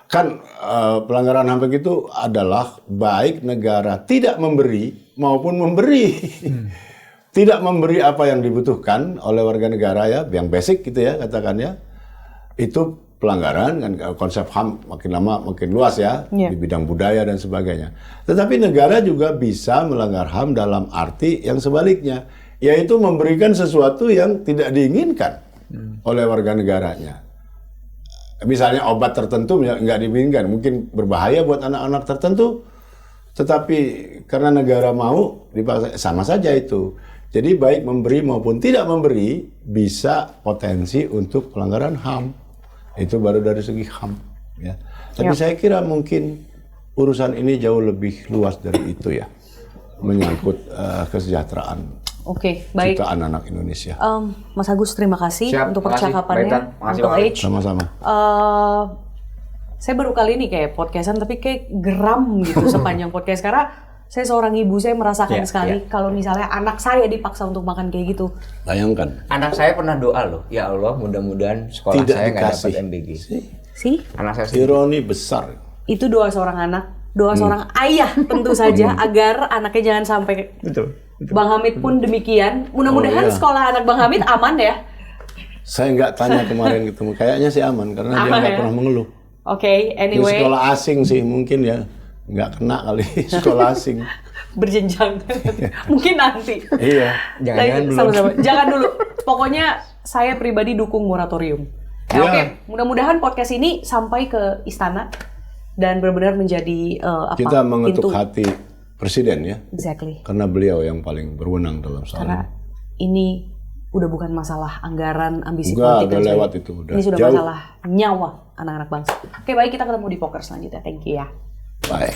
Kan pelanggaran HAM itu adalah baik negara tidak memberi maupun memberi. Tidak memberi apa yang dibutuhkan oleh warga negara ya, yang basic gitu ya katakan ya. Itu pelanggaran kan, konsep HAM makin lama makin luas ya di bidang budaya dan sebagainya. Tetapi negara juga bisa melanggar HAM dalam arti yang sebaliknya, yaitu memberikan sesuatu yang tidak diinginkan oleh warga negaranya. Misalnya obat tertentu nggak diinginkan, mungkin berbahaya buat anak-anak tertentu, tetapi karena negara mau dipaksa, sama saja itu. Jadi baik memberi maupun tidak memberi bisa potensi untuk pelanggaran HAM. Itu baru dari segi HAM. Ya. Tapi saya kira mungkin urusan ini jauh lebih luas dari itu ya, menyangkut kesejahteraan. Oke, baik. Jutaan anak Indonesia. Mas Agus, terima kasih untuk percakapannya. Untuk Age. Sama-sama. Saya baru kali ini kayak podcastan, tapi kayak geram gitu sepanjang podcast. Karena saya seorang ibu, saya merasakan sekali kalau misalnya anak saya dipaksa untuk makan kayak gitu. Bayangkan. Anak saya pernah doa loh, ya Allah mudah-mudahan sekolah Tidak saya nggak dikasih. dapat MBG. Sih? Anak saya sendiri. Ironi besar. Itu doa seorang anak, doa seorang ayah tentu saja agar anaknya jangan sampai. Betul. Bang Hamid pun demikian. Mudah-mudahan sekolah anak Bang Hamid aman ya. Saya nggak tanya kemarin ketemu, kayaknya sih aman karena dia nggak pernah mengeluh. Oke, Di anyway. sekolah asing sih mungkin ya, nggak kena kali sekolah asing. Berjenjang. Mungkin nanti. Iya. Jangan-jangan belum. Sama-sama. Jangan dulu. Pokoknya saya pribadi dukung moratorium. Ya. Oke, mudah-mudahan podcast ini sampai ke istana dan benar-benar menjadi Kita mengetuk pintu. hati presiden ya, Exactly. karena beliau yang paling berwenang dalam soal Karena ini. ini udah bukan masalah anggaran, ambisi Enggak, politik udah dan lewat sebagainya. itu, udah Ini sudah jauh. masalah nyawa anak-anak bangsa. Oke, baik, kita ketemu di poker selanjutnya. Thank you ya. Baik.